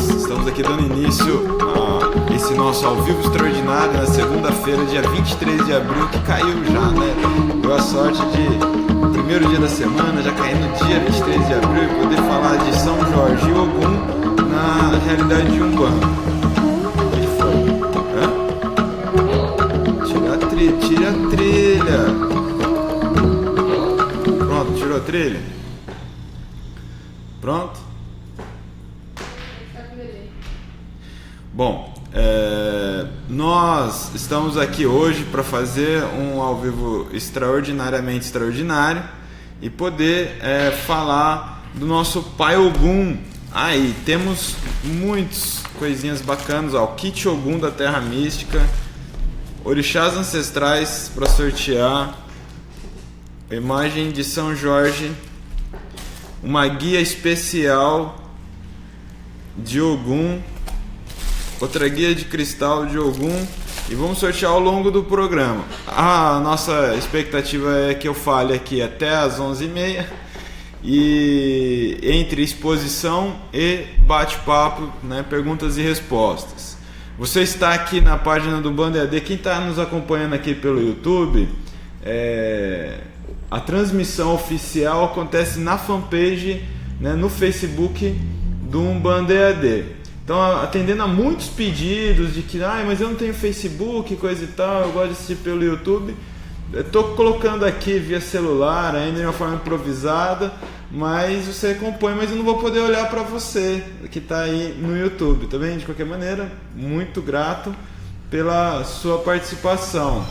Estamos aqui dando início a esse nosso ao vivo extraordinário na segunda-feira, dia 23 de abril, que caiu já, né? Deu a sorte de, primeiro dia da semana, já cair no dia 23 de abril e poder falar de São Jorge e Ogum na realidade de Umbanda. O que foi? Hã? Tira a trilha. Pronto, tirou a trilha? Pronto? Bom, nós estamos aqui hoje para fazer um ao vivo extraordinariamente extraordinário e poder falar do nosso Pai Ogum. Aí temos muitas coisinhas bacanas, ó, o kit Ogum da Terra Mística, orixás ancestrais para sortear, a imagem de São Jorge, uma guia especial de Ogum, outra guia de cristal de Ogum, e vamos sortear ao longo do programa. A nossa expectativa é que eu fale aqui até às 11h30 e entre exposição e bate-papo, né, perguntas e respostas. Você está aqui na página do Umbanda EAD. Quem está nos acompanhando aqui pelo YouTube, a transmissão oficial acontece na fanpage, né, no Facebook do Umbanda EAD. Então, atendendo a muitos pedidos de que, mas eu não tenho Facebook, coisa e tal, eu gosto de assistir pelo YouTube, estou colocando aqui via celular, ainda de uma forma improvisada, mas você compõe, mas eu não vou poder olhar para você que está aí no YouTube, tá bem? De qualquer maneira, muito grato pela sua participação.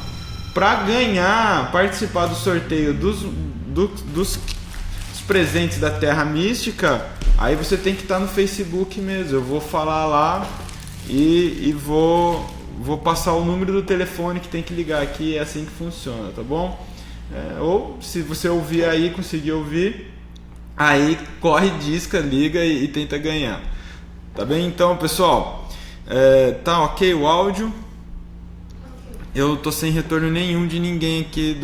Para participar do sorteio dos presentes da Terra Mística, aí você tem que estar no Facebook mesmo. Eu vou falar lá e vou passar o número do telefone que tem que ligar aqui, é assim que funciona, tá bom? Ou se você ouvir aí, conseguir ouvir, aí corre, disca, liga e tenta ganhar, tá bem? Então, pessoal, tá ok o áudio? Eu tô sem retorno nenhum de ninguém aqui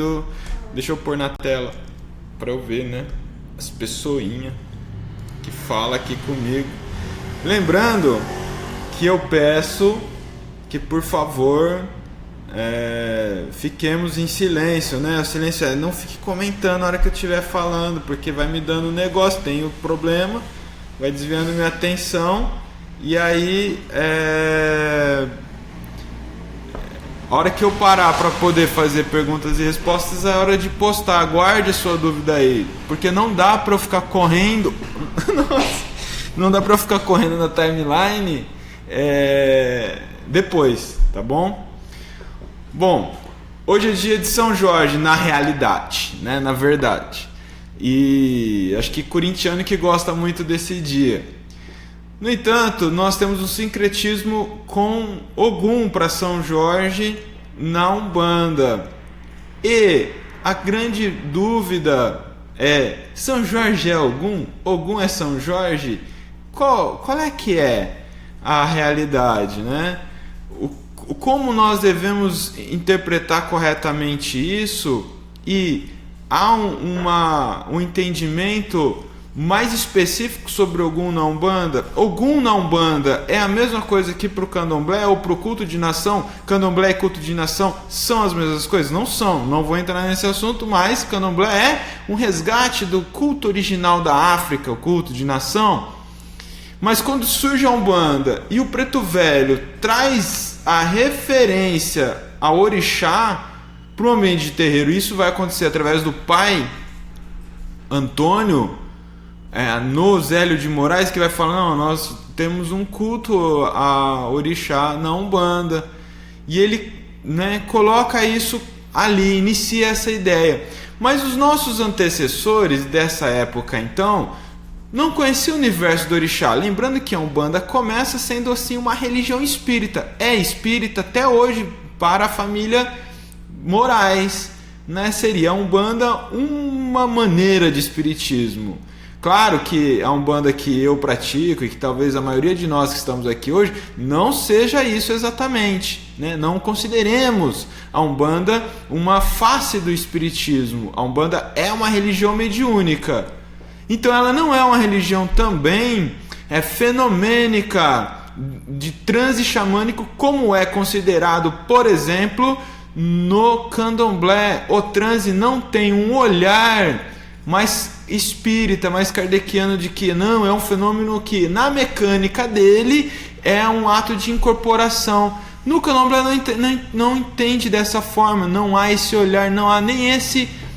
deixa eu pôr na tela pra eu ver, né? As pessoinhas que fala aqui comigo. Lembrando que eu peço que, por favor, fiquemos em silêncio, né? O silêncio não fique comentando na hora que eu estiver falando, porque vai me dando um negócio, tem o problema, vai desviando minha atenção, e aí a hora que eu parar para poder fazer perguntas e respostas é hora de postar. Guarde a sua dúvida aí, porque não dá para eu ficar correndo. Nossa, não dá para eu ficar correndo na timeline depois, tá bom? Bom, hoje é dia de São Jorge, na realidade, né? Na verdade. E acho que corintiano que gosta muito desse dia. No entanto, nós temos um sincretismo com Ogum para São Jorge na Umbanda. E a grande dúvida é: São Jorge é Ogum? Ogum é São Jorge? Qual é que é a realidade, né? Como nós devemos interpretar corretamente isso? E há um entendimento mais específico sobre Ogum na Umbanda? Ogum na Umbanda é a mesma coisa que para o Candomblé ou para o culto de nação? Candomblé e culto de nação são as mesmas coisas? Não são, não vou entrar nesse assunto, mas Candomblé é um resgate do culto original da África, o culto de nação. Mas quando surge a Umbanda e o Preto Velho traz a referência ao orixá para o ambiente de terreiro, isso vai acontecer através do pai Antônio Nozélio de Moraes, que vai falar: não, nós temos um culto a orixá na Umbanda, e ele, né, coloca isso ali, inicia essa ideia. Mas os nossos antecessores dessa época, então, não conheciam o universo do orixá. Lembrando que a Umbanda começa sendo assim uma religião espírita, é espírita até hoje para a família Moraes, né? Seria a Umbanda uma maneira de espiritismo. Claro que a Umbanda que eu pratico e que talvez a maioria de nós que estamos aqui hoje não seja isso exatamente, né? Não consideremos a Umbanda uma face do espiritismo. A Umbanda é uma religião mediúnica. Então ela não é uma religião também fenomênica de transe xamânico, como é considerado, por exemplo, no Candomblé. O transe não tem um olhar mais espírita, mais kardeciano, de que não, é um fenômeno que na mecânica dele é um ato de incorporação. No Candomblé não entende dessa forma, não há esse olhar, não há nem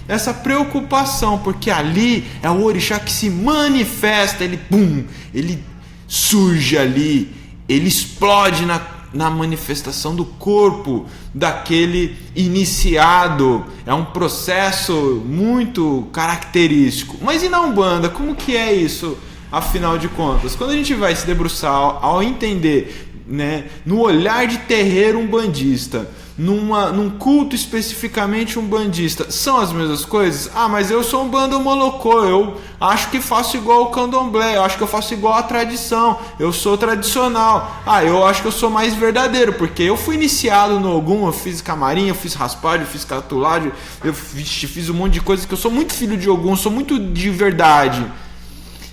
essa preocupação, porque ali é o orixá que se manifesta, ele surge ali, ele explode na manifestação do corpo daquele iniciado. É um processo muito característico. Mas e na Umbanda, como que é isso, afinal de contas? Quando a gente vai se debruçar ao entender, né, no olhar de terreiro umbandista, num culto especificamente umbandista, são as mesmas coisas? Ah, mas eu sou Umbanda Molocô, eu acho que faço igual o Candomblé, eu acho que eu faço igual a tradição, eu sou tradicional. Ah, eu acho que eu sou mais verdadeiro, porque eu fui iniciado no Ogum, eu fiz camarim, eu fiz raspagem, eu fiz catulagem, eu fiz um monte de coisa, que eu sou muito filho de Ogum, sou muito de verdade.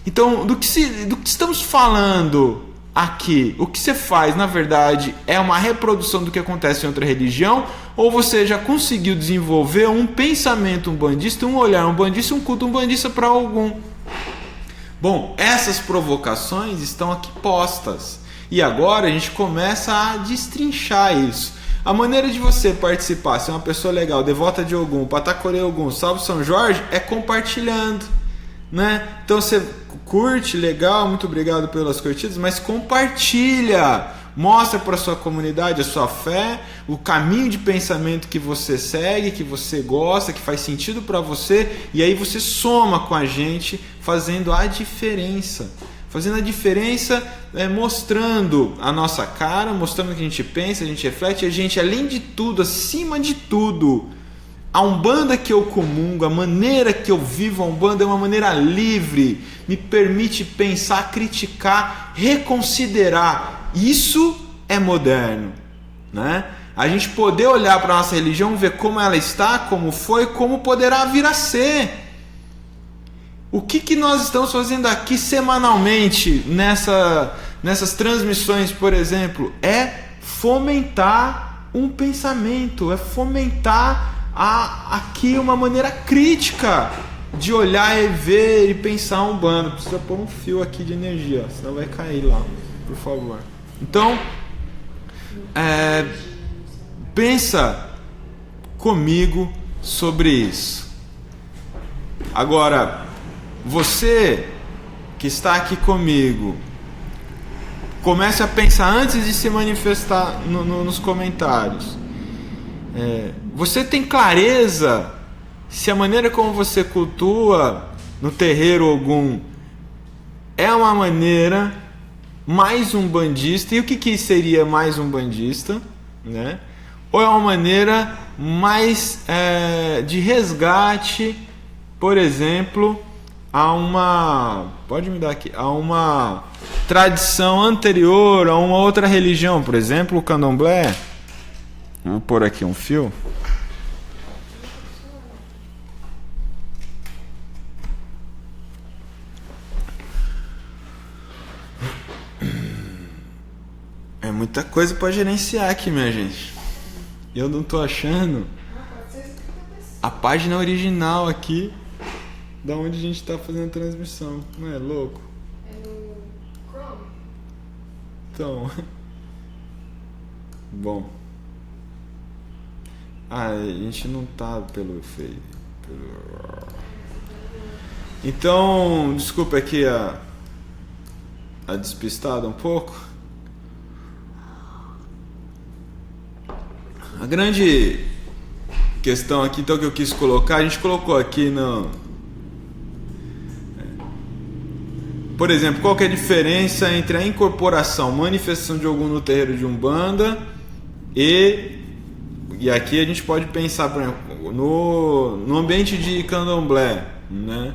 Então, do que estamos falando aqui? O que você faz, na verdade, é uma reprodução do que acontece em outra religião, ou você já conseguiu desenvolver um pensamento umbandista, um olhar umbandista, um culto umbandista para algum? Bom, essas provocações estão aqui postas, e agora a gente começa a destrinchar isso. A maneira de você participar, ser uma pessoa legal, devota de Ogum, Patacorê Ogum, Salve São Jorge, é compartilhando, né? Então você curte, legal, muito obrigado pelas curtidas, mas compartilha, mostra para sua comunidade a sua fé, o caminho de pensamento que você segue, que você gosta, que faz sentido para você, e aí você soma com a gente, fazendo a diferença. Fazendo a diferença, mostrando a nossa cara, mostrando o que a gente pensa, a gente reflete, a gente, além de tudo, acima de tudo, a Umbanda que eu comungo, a maneira que eu vivo a Umbanda é uma maneira livre, me permite pensar, criticar, reconsiderar. Isso é moderno, né? A gente poder olhar para a nossa religião, ver como ela está, como foi, como poderá vir a ser. O que nós estamos fazendo aqui semanalmente nessas transmissões, por exemplo, é fomentar um pensamento, é fomentar aqui uma maneira crítica de olhar e ver e pensar a Umbanda. Precisa pôr um fio aqui de energia, senão vai cair lá, por favor. Então, pensa comigo sobre isso. Agora, você que está aqui comigo, comece a pensar antes de se manifestar nos comentários. Você tem clareza se a maneira como você cultua no terreiro Ogum é uma maneira mais umbandista? E o que seria mais umbandista, né? Ou é uma maneira mais de resgate, por exemplo, a uma tradição anterior, a uma outra religião, por exemplo, o candomblé. Vou pôr aqui um fio. É muita coisa para gerenciar aqui, minha gente. Eu não tô achando a página original aqui da onde a gente está fazendo a transmissão. Não é louco? É no Chrome. Então. Bom. A gente não tá pelo feio. Então, desculpa aqui a despistada um pouco. A grande questão aqui, então, que eu quis colocar, a gente colocou aqui no... Por exemplo, qual que é a diferença entre a incorporação, manifestação de Ogum no terreiro de Umbanda e aqui a gente pode pensar, por exemplo, no ambiente de Candomblé, né?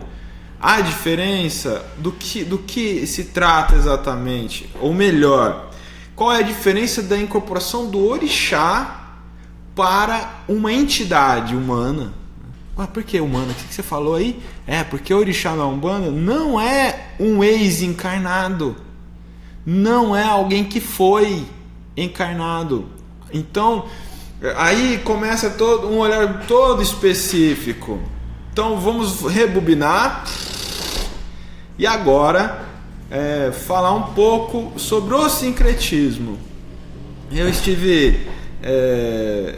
A diferença do que se trata exatamente, ou melhor, qual é a diferença da incorporação do orixá para uma entidade humana? Por que humana? O que você falou aí? Porque o orixá na Umbanda não é um ex-encarnado. Não é alguém que foi encarnado. Então, aí começa um olhar todo específico. Então, vamos rebobinar. E agora, falar um pouco sobre o sincretismo. Eu estive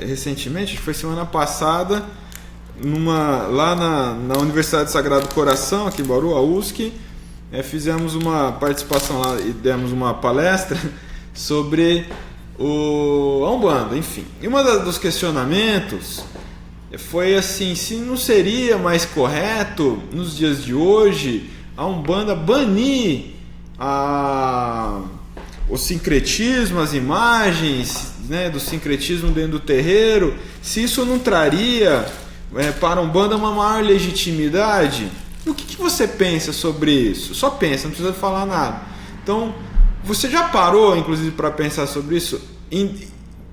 recentemente, foi semana passada, lá na Universidade Sagrado Coração, aqui em Bauru, a USC, fizemos uma participação lá e demos uma palestra sobre a Umbanda, enfim. E um dos questionamentos foi assim, se não seria mais correto, nos dias de hoje, a Umbanda banir o sincretismo, as imagens, né, do sincretismo dentro do terreiro, se isso não traria para a Umbanda uma maior legitimidade. O que você pensa sobre isso? Só pensa, não precisa falar nada. Então, você já parou, inclusive, para pensar sobre isso?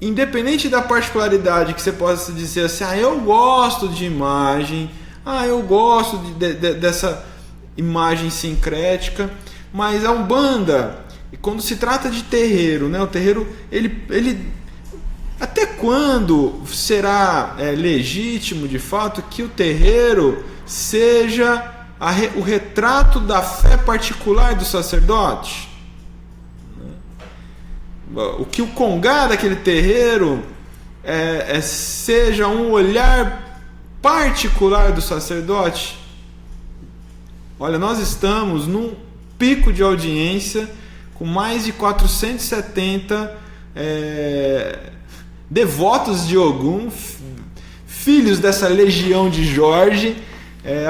Independente da particularidade que você possa dizer assim, eu gosto de imagem, eu gosto dessa imagem sincrética, mas a Umbanda, quando se trata de terreiro, né, o terreiro, ele até quando será legítimo de fato que o terreiro seja o retrato da fé particular do sacerdote? O que o congá daquele terreiro seja um olhar particular do sacerdote? Olha, nós estamos num pico de audiência com mais de 470 devotos de Ogum, filhos dessa legião de Jorge,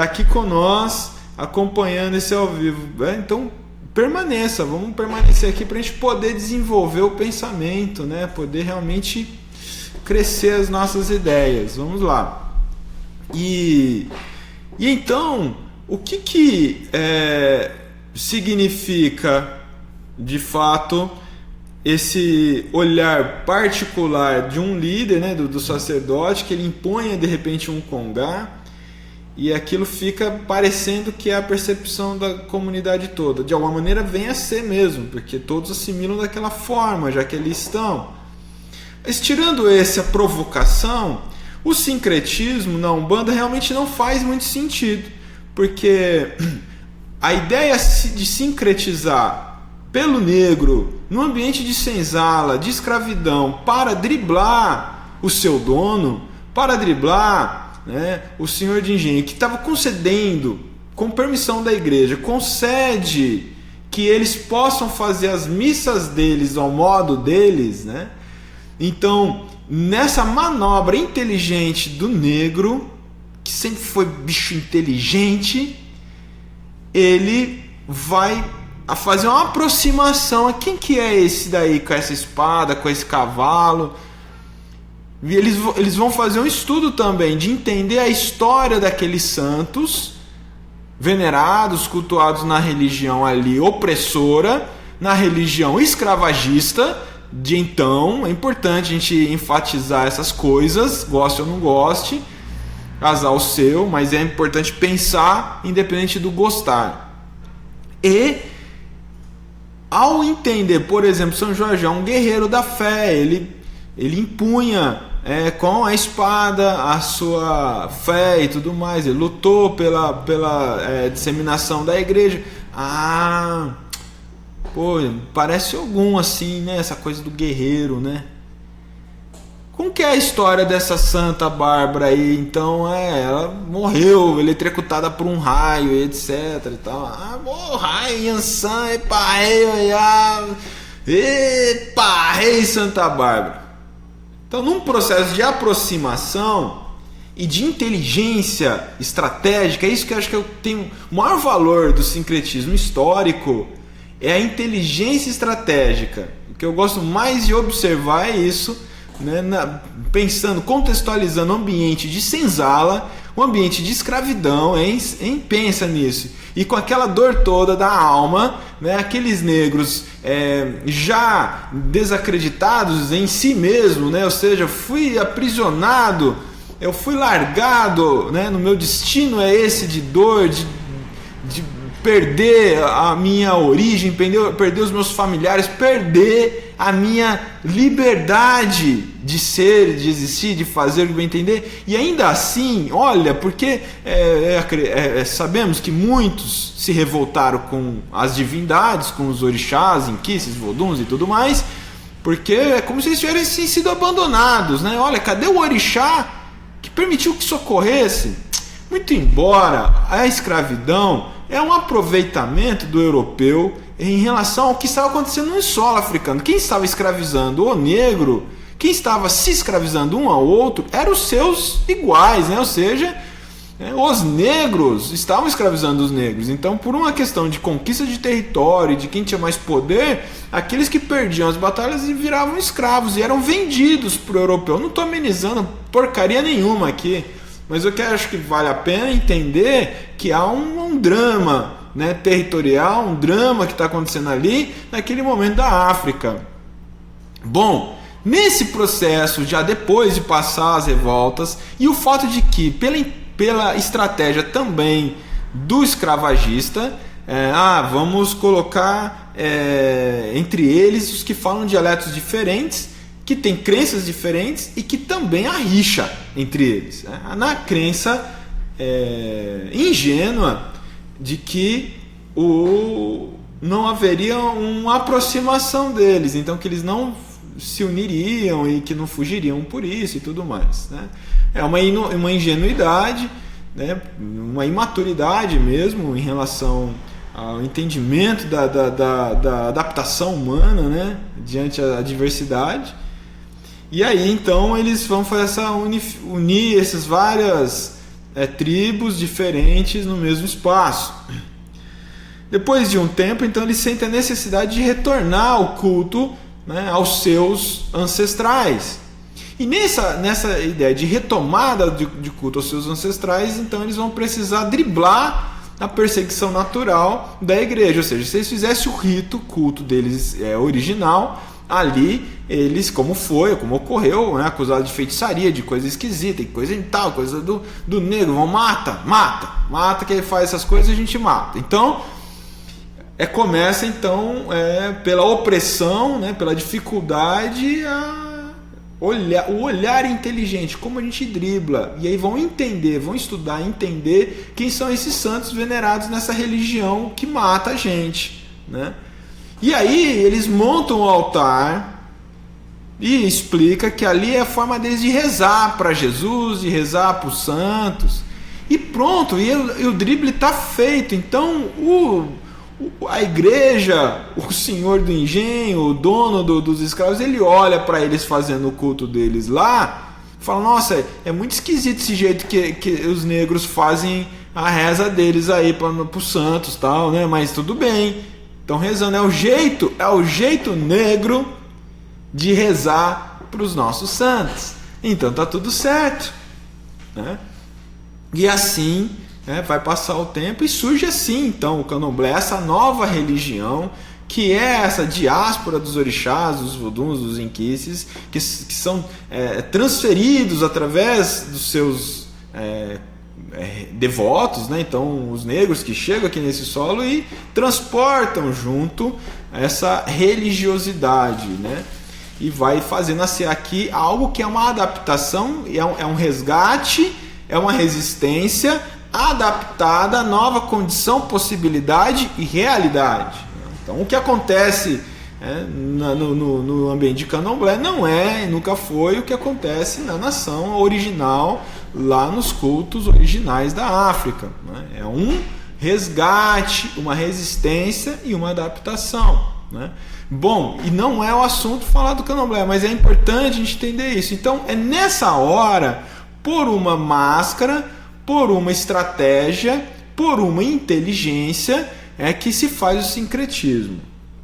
aqui com nós, acompanhando esse ao vivo. Então, permaneça, vamos permanecer aqui para a gente poder desenvolver o pensamento, né? Poder realmente crescer as nossas ideias. Vamos lá. E então, o que significa, de fato, esse olhar particular de um líder, né, do sacerdote, que ele imponha de repente um congá, e aquilo fica parecendo que é a percepção da comunidade toda. De alguma maneira vem a ser mesmo, porque todos assimilam daquela forma, já que ali estão. Mas tirando essa provocação, o sincretismo na Umbanda realmente não faz muito sentido, porque a ideia de sincretizar pelo negro no ambiente de senzala, de escravidão, para driblar o seu dono, para driblar, né, o senhor de engenho, que estava concedendo, com permissão da igreja, concede que eles possam fazer as missas deles ao modo deles, né? Então, nessa manobra inteligente do negro, que sempre foi bicho inteligente, ele vai fazer uma aproximação. Quem que é esse daí com essa espada, com esse cavalo? E eles vão fazer um estudo também de entender a história daqueles santos venerados, cultuados na religião ali opressora, na religião escravagista de então. É importante a gente enfatizar essas coisas, goste ou não goste, azar o seu, mas é importante pensar independente do gostar. E ao entender, por exemplo, São Jorge é um guerreiro da fé, ele impunha com a espada a sua fé e tudo mais, ele lutou pela disseminação da igreja. Parece algum assim, né? Essa coisa do guerreiro, né? Como que é a história dessa Santa Bárbara aí? Então, ela morreu eletrocutada por um raio, etc e tal. Raio, Yansan, rei Santa Bárbara. Então, num processo de aproximação e de inteligência estratégica, é isso que eu acho que eu tenho o maior valor do sincretismo histórico, é a inteligência estratégica. O que eu gosto mais de observar é isso, né? Pensando, contextualizando o ambiente de senzala, o ambiente de escravidão, pensa nisso. E com aquela dor toda da alma, né? Aqueles negros já desacreditados em si mesmo, né? Ou seja, eu fui aprisionado, eu fui largado, né? No meu destino é esse de dor, de perder a minha origem, perder os meus familiares, perder a minha liberdade de ser, de existir, de fazer o que bem entender. E ainda assim, olha, porque sabemos que muitos se revoltaram com as divindades, com os orixás, inquices, voduns e tudo mais, porque é como se eles tivessem sido abandonados, né? Olha, cadê o orixá que permitiu que isso ocorresse? Muito embora a escravidão é um aproveitamento do europeu em relação ao que estava acontecendo no solo africano. Quem estava escravizando o negro, quem estava se escravizando um ao outro, eram os seus iguais, né? Ou seja, os negros estavam escravizando os negros. Então, por uma questão de conquista de território, de quem tinha mais poder, aqueles que perdiam as batalhas viravam escravos e eram vendidos para o europeu. Não estou amenizando porcaria nenhuma aqui, mas eu acho que vale a pena entender que há um drama, né, territorial, um drama que está acontecendo ali naquele momento da África. Bom, nesse processo, já depois de passar as revoltas, e o fato de que, pela estratégia também do escravagista, vamos colocar entre eles os que falam dialetos diferentes, que tem crenças diferentes e que também há rixa entre eles. Na crença ingênua de que não haveria uma aproximação deles, então que eles não se uniriam e que não fugiriam por isso e tudo mais, né? É uma ingenuidade né, uma imaturidade mesmo em relação ao entendimento da adaptação humana, né, diante da diversidade. E aí então eles vão fazer unir essas várias tribos diferentes no mesmo espaço. Depois de um tempo, então eles sentem a necessidade de retornar ao culto, né, aos seus ancestrais. E nessa ideia de retomada de culto aos seus ancestrais, então eles vão precisar driblar a perseguição natural da igreja. Ou seja, se eles fizessem o rito, culto deles original, ali eles, como ocorreu, né, acusado de feitiçaria, de coisa esquisita, de coisa tal, coisa do negro, vão mata, que ele faz essas coisas, a gente mata. Então, começa então pela opressão, né, pela dificuldade, o olhar inteligente, como a gente dribla. E aí vão estudar, entender quem são esses santos venerados nessa religião que mata a gente, né? E aí eles montam o altar e explica que ali é a forma deles de rezar para Jesus, de rezar para os santos. E pronto, e o drible está feito. Então a igreja, o senhor do engenho, o dono dos escravos, ele olha para eles fazendo o culto deles lá, fala: nossa, é muito esquisito esse jeito que os negros fazem a reza deles aí para os santos, tal, né? Mas tudo bem, estão rezando, é o jeito negro de rezar para os nossos santos, então tá tudo certo, né? E assim vai passar o tempo e surge assim então o candomblé, essa nova religião, que é essa diáspora dos orixás, dos voduns, dos inquices, que são transferidos através dos seus devotos, né? Então os negros que chegam aqui nesse solo e transportam junto essa religiosidade, né? E vai fazer nascer aqui algo que é uma adaptação, é um resgate, é uma resistência adaptada à nova condição, possibilidade e realidade. Então o que acontece no ambiente de candomblé não é e nunca foi o que acontece na nação original, lá nos cultos originais da África, né? É um resgate, uma resistência e uma adaptação, né? Bom, e não é o assunto falar do candomblé, mas é importante a gente entender isso. Então é nessa hora, por uma máscara, por uma estratégia, por uma inteligência, que se faz o sincretismo,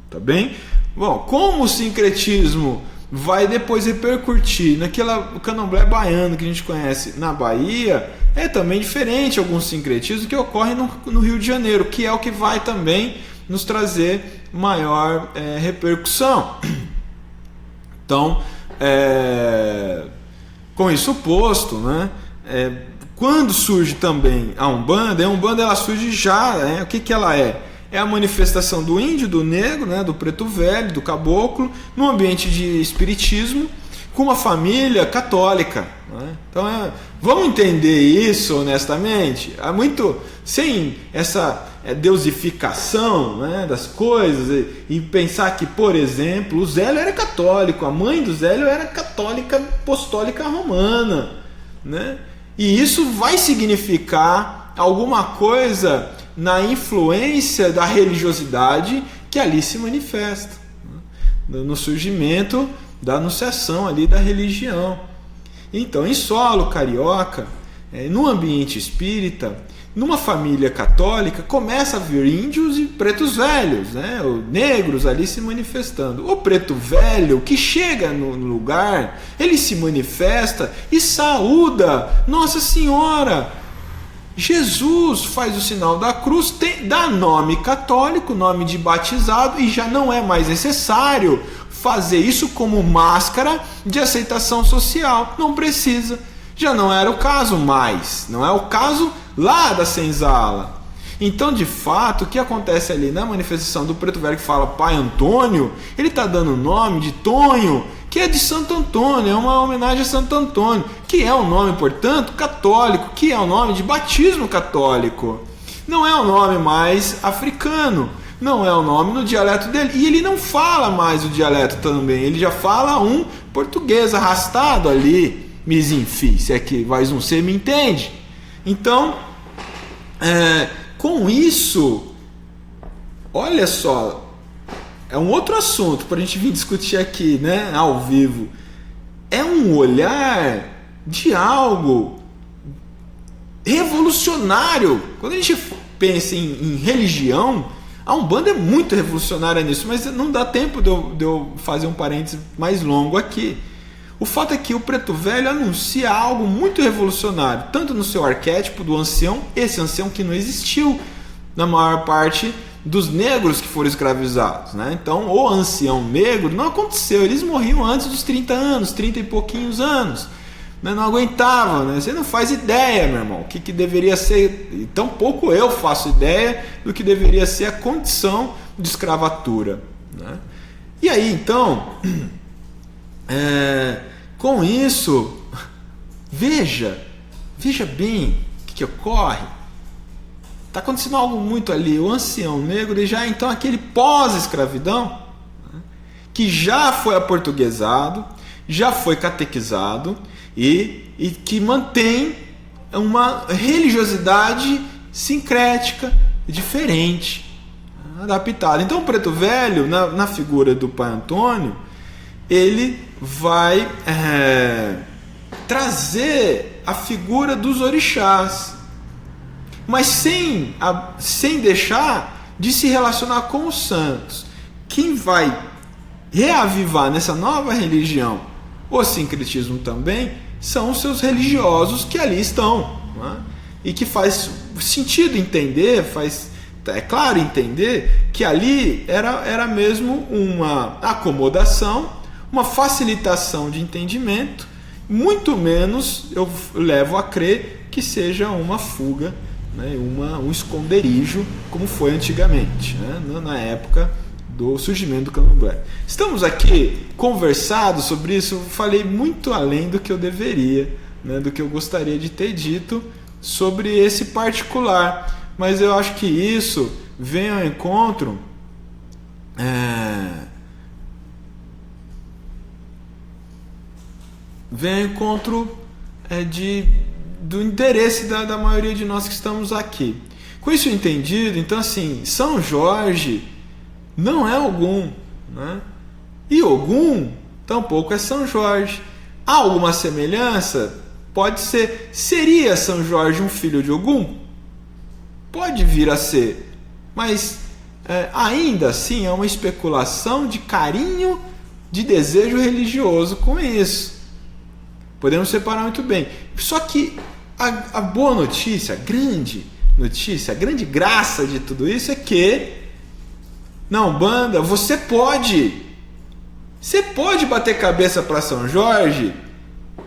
tá bem? Bom, como o sincretismo vai depois repercutir naquele candomblé baiano que a gente conhece na Bahia, é também diferente alguns sincretismos que ocorrem no Rio de Janeiro, que é o que vai também nos trazer maior repercussão. Então, com isso posto, né, quando surge também a Umbanda, ela surge já, o que ela é? É a manifestação do índio, do negro, né, do preto velho, do caboclo, num ambiente de espiritismo, com uma família católica, né? Então, vamos entender isso honestamente. Há muito, sem essa deusificação, né, das coisas, e pensar que, por exemplo, o Zélio era católico, a mãe do Zélio era católica apostólica romana, né? E isso vai significar alguma coisa na influência da religiosidade que ali se manifesta, né? No surgimento da anunciação ali da religião. Então, em solo carioca, no ambiente espírita, numa família católica, começa a vir índios e pretos velhos, né? Negros ali se manifestando. O preto velho que chega no lugar, ele se manifesta e saúda Nossa Senhora. Jesus faz o sinal da cruz, dá nome católico, nome de batizado, e já não é mais necessário fazer isso como máscara de aceitação social. Não precisa. Já não era o caso mais. Não é o caso lá da senzala. Então, de fato, o que acontece ali na manifestação do preto velho que fala Pai Antônio, ele está dando o nome de Tonho, que é de Santo Antônio, é uma homenagem a Santo Antônio, que é um nome, portanto, católico, que é um nome de batismo católico. Não é um nome mais africano, não é o nome no dialeto dele. E ele não fala mais o dialeto também, ele já fala um português arrastado ali, misinfi, se é que mais um ser me entende. Então, com isso, olha só, é um outro assunto para a gente vir discutir aqui, né, ao vivo. É um olhar de algo revolucionário. Quando a gente pensa em religião, a Umbanda é muito revolucionária nisso, mas não dá tempo de eu fazer um parênteses mais longo aqui. O fato é que o Preto Velho anuncia algo muito revolucionário, tanto no seu arquétipo do ancião, esse ancião que não existiu na maior parte dos negros que foram escravizados, né? Então, o ancião negro não aconteceu, eles morriam antes dos 30 anos, 30 e pouquinhos anos, né? Não aguentavam, né? Você não faz ideia, meu irmão, o que deveria ser, e tampouco eu faço ideia do que deveria ser a condição de escravatura, né? E aí, então, com isso, veja bem o que ocorre. Está acontecendo algo muito ali. O ancião negro, ele já então aquele pós-escravidão, né, que já foi aportuguesado, já foi catequizado e que mantém uma religiosidade sincrética, diferente, adaptada. Então o Preto Velho, na figura do Pai Antônio, ele vai trazer a figura dos orixás, mas sem deixar de se relacionar com os santos. Quem vai reavivar nessa nova religião o sincretismo também são os seus religiosos que ali estão, né? E que faz sentido entender, é claro entender que ali era mesmo uma acomodação, uma facilitação de entendimento, muito menos eu levo a crer que seja uma fuga, né, um esconderijo, como foi antigamente, né, na época do surgimento do candomblé. Estamos aqui conversados sobre isso, eu falei muito além do que eu deveria, né, do que eu gostaria de ter dito sobre esse particular, mas eu acho que isso vem ao encontro do interesse da maioria de nós que estamos aqui. Com isso entendido, então assim, São Jorge não é Ogum, né? E Ogum tampouco é São Jorge. Há alguma semelhança? Pode ser. Seria São Jorge um filho de Ogum? Pode vir a ser, mas ainda assim é uma especulação de carinho, de desejo religioso com isso. Podemos separar muito bem. Só que a boa notícia, a grande notícia, a grande graça de tudo isso é que na Umbanda você pode bater cabeça para São Jorge,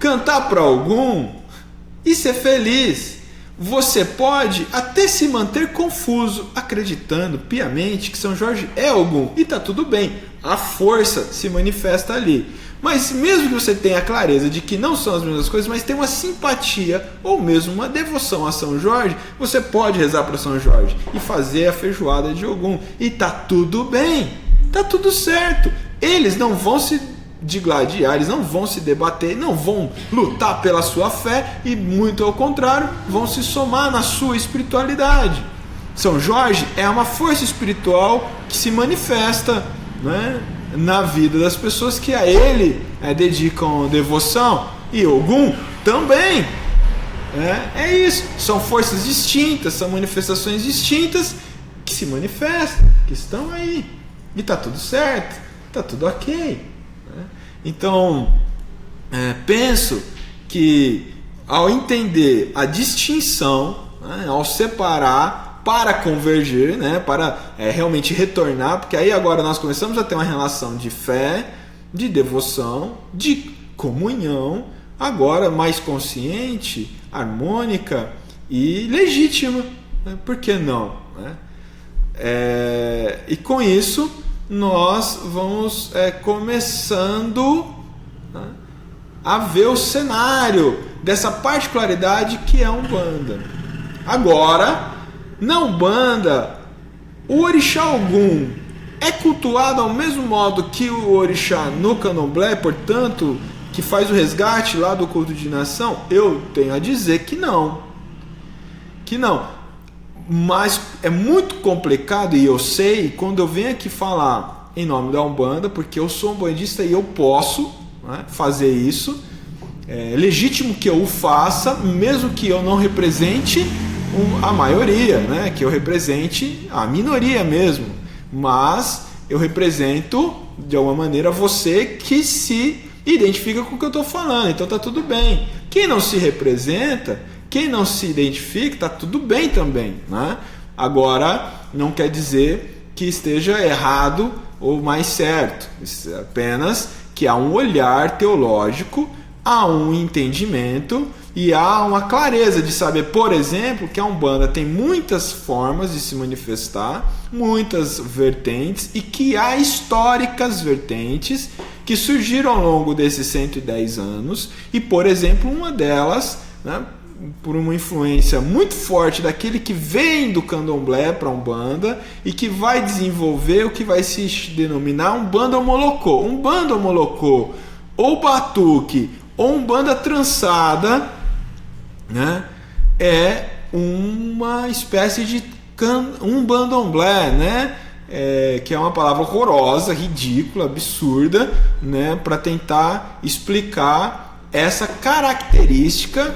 cantar para Ogum e ser feliz. Você pode até se manter confuso, acreditando piamente que São Jorge é Ogum, e está tudo bem, a força se manifesta ali. Mas mesmo que você tenha a clareza de que não são as mesmas coisas, mas tem uma simpatia ou mesmo uma devoção a São Jorge, você pode rezar para São Jorge e fazer a feijoada de Ogum, e está tudo bem, está tudo certo. Eles não vão se digladiar, eles não vão se debater, não vão lutar pela sua fé, e muito ao contrário, vão se somar na sua espiritualidade. São Jorge é uma força espiritual que se manifesta, né, na vida das pessoas que a ele dedicam devoção, e Ogum também. É isso, são forças distintas, são manifestações distintas que se manifestam, que estão aí, e está tudo certo, está tudo ok. Então, penso que ao entender a distinção, né, ao separar para convergir, né, para realmente retornar, porque aí agora nós começamos a ter uma relação de fé, de devoção, de comunhão, agora mais consciente, harmônica e legítima, né? Por que não? Né? E com isso nós vamos começando, né, a ver o cenário dessa particularidade que é a Umbanda. Agora, na Umbanda, o orixá Ogum é cultuado ao mesmo modo que o orixá no candomblé, portanto, que faz o resgate lá do culto de nação? Eu tenho a dizer que não. que não. Mas é muito complicado, e eu sei, quando eu venho aqui falar em nome da Umbanda, porque eu sou umbandista e eu posso, né, fazer isso. É legítimo que eu o faça, mesmo que eu não represente a maioria, né, que eu represente a minoria mesmo. Mas eu represento, de alguma maneira, você que se identifica com o que eu estou falando. Então tá tudo bem. Quem não se representa, quem não se identifica, tá tudo bem também, né? Agora, não quer dizer que esteja errado ou mais certo. Isso é apenas que há um olhar teológico, há um entendimento e há uma clareza de saber, por exemplo, que a Umbanda tem muitas formas de se manifestar, muitas vertentes, e que há históricas vertentes que surgiram ao longo desses 110 anos, e, por exemplo, uma delas, né, por uma influência muito forte daquele que vem do candomblé para a Umbanda e que vai desenvolver o que vai se denominar Umbanda Molocô. Umbanda Molocô, ou batuque, ou Umbanda trançada, né, é uma espécie de umbandomblé, né, que é uma palavra horrorosa, ridícula, absurda, né, para tentar explicar essa característica,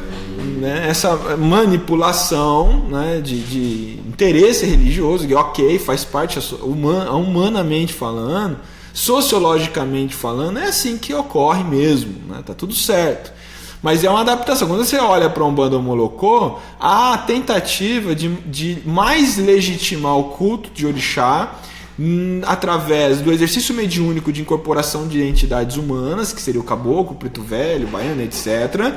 né, essa manipulação, né, de interesse religioso, que ok, faz parte, humanamente falando, sociologicamente falando, é assim que ocorre mesmo, né, tá tudo certo. Mas é uma adaptação. Quando você olha para Umbanda Molocô, há a tentativa de mais legitimar o culto de orixá através do exercício mediúnico de incorporação de entidades humanas, que seria o caboclo, o preto velho, o baiano, etc.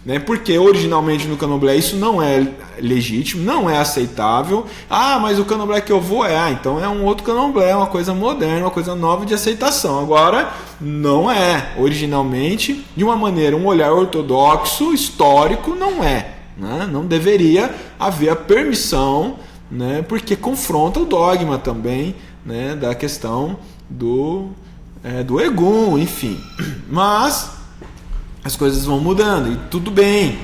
Né? Porque originalmente no candomblé isso não é legítimo, não é aceitável. Ah, mas o candomblé que eu vou então é um outro candomblé, uma coisa moderna, uma coisa nova de aceitação. Agora, não é. Originalmente, de uma maneira, um olhar ortodoxo, histórico, não é. Né? Não deveria haver a permissão, né? Porque confronta o dogma também, né? Da questão do Egum, enfim. Mas as coisas vão mudando e tudo bem.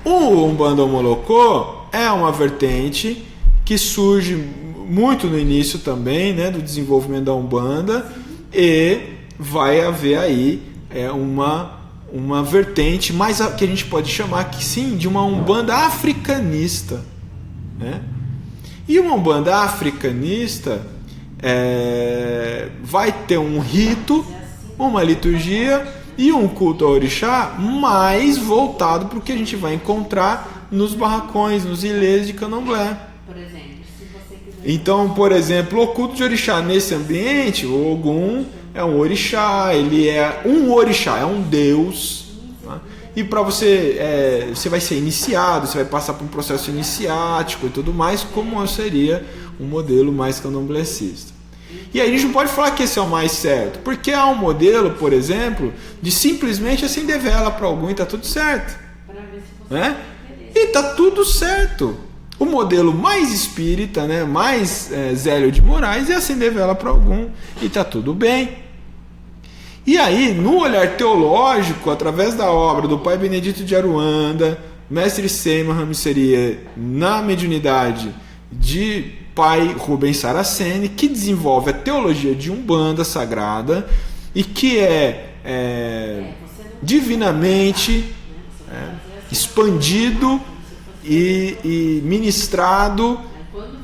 O Umbanda Molocô é uma vertente que surge muito no início também, né, do desenvolvimento da Umbanda, e vai haver aí uma vertente mais que a gente pode chamar que sim de uma Umbanda africanista, né? E uma Umbanda africanista vai ter um rito, uma liturgia e um culto ao orixá mais voltado para o que a gente vai encontrar nos barracões, nos ilês de candomblé. Por exemplo, se você quiser... Então, por exemplo, o culto de orixá nesse ambiente, o Ogum é um orixá, ele é um orixá, é um deus. Tá? E para você, você vai ser iniciado, você vai passar por um processo iniciático e tudo mais, como seria um modelo mais candomblecista. E aí a gente não pode falar que esse é o mais certo, porque há um modelo, por exemplo, de simplesmente acender vela para algum e está tudo certo. Né? E está tudo certo. O modelo mais espírita, né, mais Zélio de Moraes, é acender vela para algum e está tudo bem. E aí, no olhar teológico, através da obra do Pai Benedito de Aruanda, Mestre Seymour Ramiseria, na mediunidade de Pai Rubens Saraceni, que desenvolve a teologia de Umbanda sagrada e que divinamente expandido e ministrado,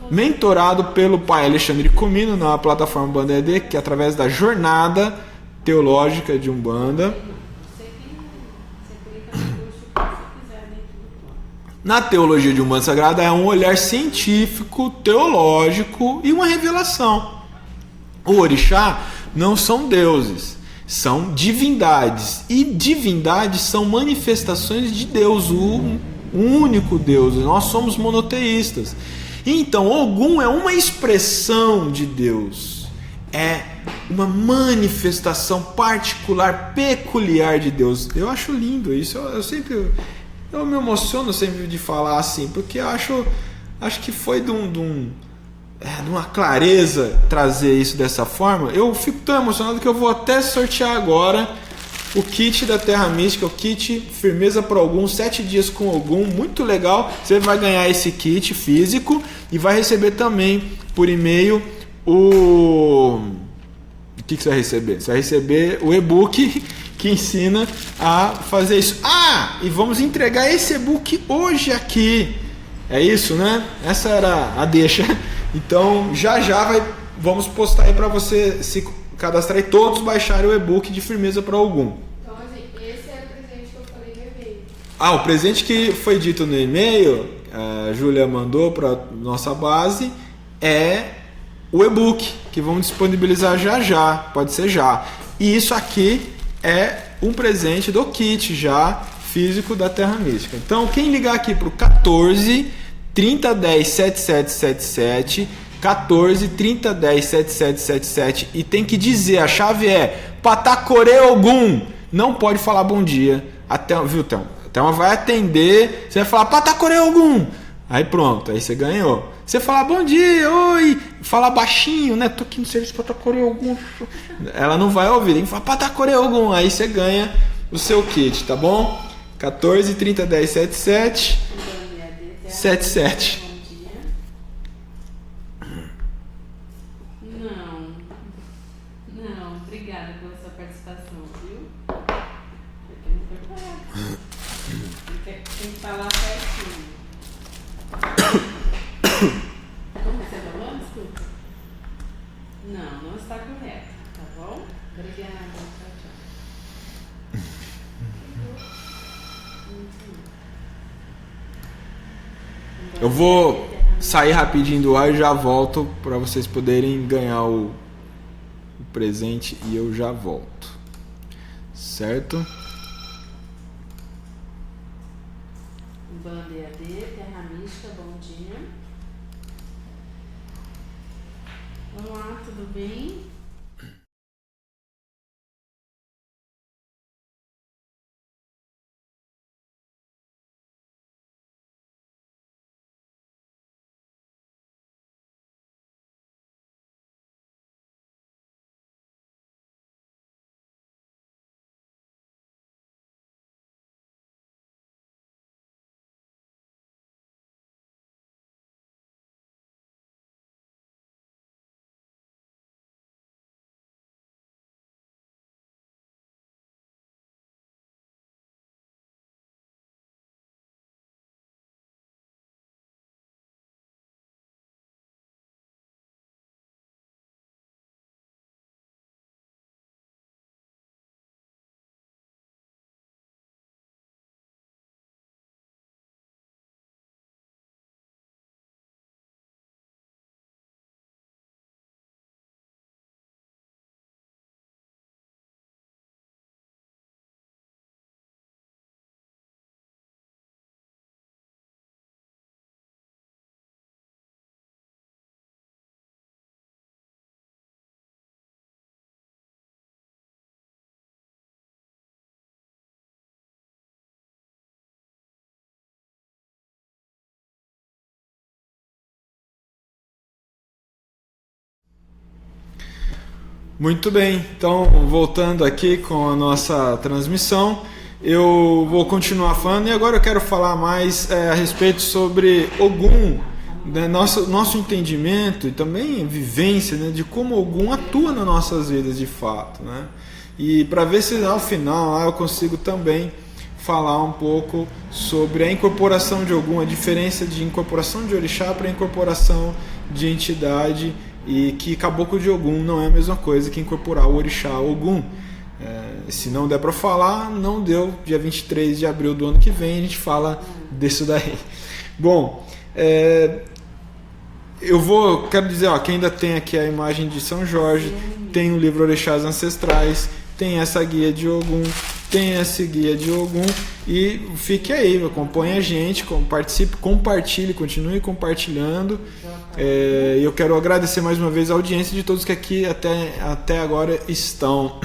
mentorado pelo Pai Alexandre Comino na plataforma Umbanda ED, que através da jornada teológica de Umbanda. Na teologia de Umbanda Sagrada é um olhar científico, teológico e uma revelação. O orixá não são deuses, são divindades. E divindades são manifestações de Deus, o único Deus. Nós somos monoteístas. Então, Ogum é uma expressão de Deus. É uma manifestação particular, peculiar de Deus. Eu acho lindo isso. Eu me emociono sempre de falar assim, porque acho que foi de uma clareza trazer isso dessa forma. Eu fico tão emocionado que eu vou até sortear agora o kit da Terra Mística, o kit Firmeza para Ogum, 7 dias com Ogum, muito legal. Você vai ganhar esse kit físico e vai receber também por e-mail o que você vai receber? Você vai receber o e-book que ensina a fazer isso. E vamos entregar esse e-book hoje aqui. É isso, né? Essa era a deixa. Então vamos postar aí para você se cadastrar e todos baixarem o e-book de Firmeza para Ogum. Então, assim, esse é o presente que eu falei no e-mail. O presente que foi dito no e-mail, a Júlia mandou para nossa base, é o e-book, que vamos disponibilizar já, pode ser já. E isso aqui é um presente do kit já físico da Terra Mística. Então, quem ligar aqui para o 14 3010 7777, 14 3010 7777 e tem que dizer, a chave é Patacorê Ogum, não pode falar bom dia, viu, Thelma? A Thelma vai atender, você vai falar Patacorê Ogum, aí pronto, aí você ganhou. Você falar bom dia, oi, falar baixinho, né? Tô aqui no serviço Patacorê Ogum. Ela não vai ouvir, tem que falar Patacorê Ogum, aí você ganha o seu kit, tá bom? 14 30 10 77 77. Não, obrigada pela sua participação, viu? Porque não foi correto. Tem que falar certinho. Como você falou? Desculpa. Não está correto, tá bom? Obrigada, tchau, tchau. Eu vou sair rapidinho do ar e já volto para vocês poderem ganhar o presente e eu já volto. Certo? Banda EAD, Terra Mística, bom dia. Olá, tudo bem? Muito bem, então voltando aqui com a nossa transmissão, eu vou continuar falando e agora eu quero falar mais a respeito sobre Ogum, né, nosso entendimento e também vivência, né, de como Ogum atua nas nossas vidas de fato, né? E para ver se ao final eu consigo também falar um pouco sobre a incorporação de Ogum, a diferença de incorporação de orixá para incorporação de entidade, e que Caboclo de Ogum não é a mesma coisa que incorporar o orixá Ogum. Se não der para falar, não deu. Dia 23 de abril do ano que vem a gente fala disso daí. Bom, quero dizer, que ainda tem aqui a imagem de São Jorge, tem o livro Orixás Ancestrais, tem essa guia de Ogum, tem esse guia de Ogum, e fique aí, acompanhe a gente, participe, compartilhe, continue compartilhando. Eu quero agradecer mais uma vez a audiência de todos que aqui até agora estão.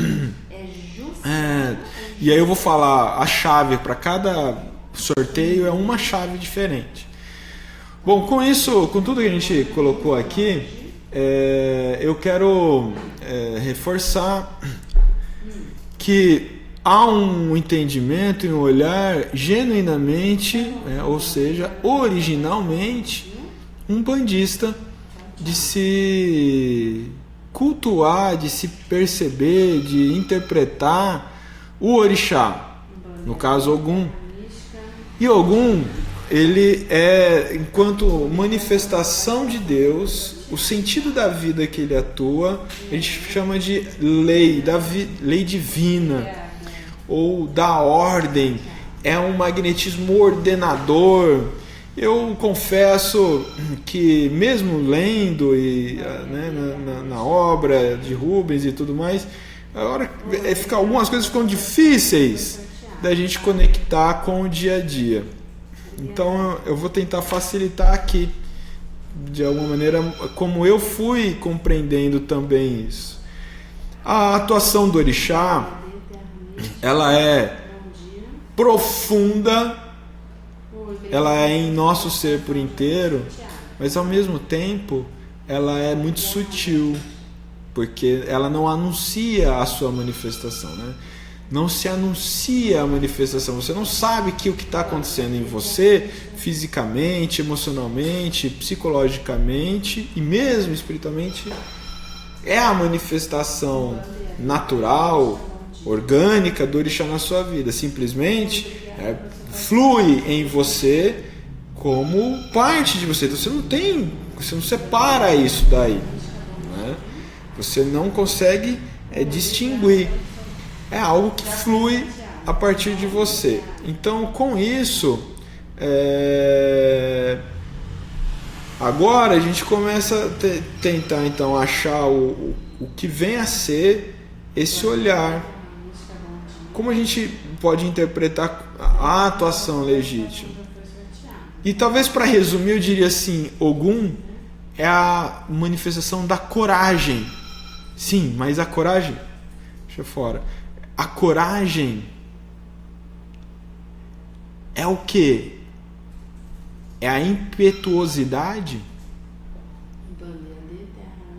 E aí eu vou falar a chave para cada sorteio, é uma chave diferente. Bom, com isso, com tudo que a gente colocou aqui, eu quero reforçar que há um entendimento e um olhar genuinamente, ou seja, originalmente, umbandista, de se cultuar, de se perceber, de interpretar o orixá, no caso Ogum. E Ogum, ele é, enquanto manifestação de Deus, o sentido da vida que ele atua, a gente chama de lei divina, ou da ordem, é um magnetismo ordenador. Eu confesso que mesmo lendo e, na obra de Rubens e tudo mais, algumas coisas ficam difíceis da gente conectar com o dia a dia. Então eu vou tentar facilitar aqui, de alguma maneira, como eu fui compreendendo também isso. A atuação do orixá, ela é profunda, ela é em nosso ser por inteiro, mas ao mesmo tempo ela é muito sutil, porque ela não anuncia a sua manifestação, né? Não se anuncia a manifestação, você não sabe que o que está acontecendo em você, fisicamente, emocionalmente, psicologicamente e mesmo espiritualmente, é a manifestação natural, orgânica do orixá na sua vida. Simplesmente flui em você como parte de você. Então você não separa isso daí, né? Você não consegue distinguir. É algo que flui a partir de você. Então, com isso, agora a gente começa a tentar então achar o que vem a ser esse olhar. Como a gente pode interpretar a atuação legítima? E talvez, para resumir, eu diria assim: Ogum é a manifestação da coragem. Sim, mas a coragem, deixa fora. A coragem é o quê? É a impetuosidade?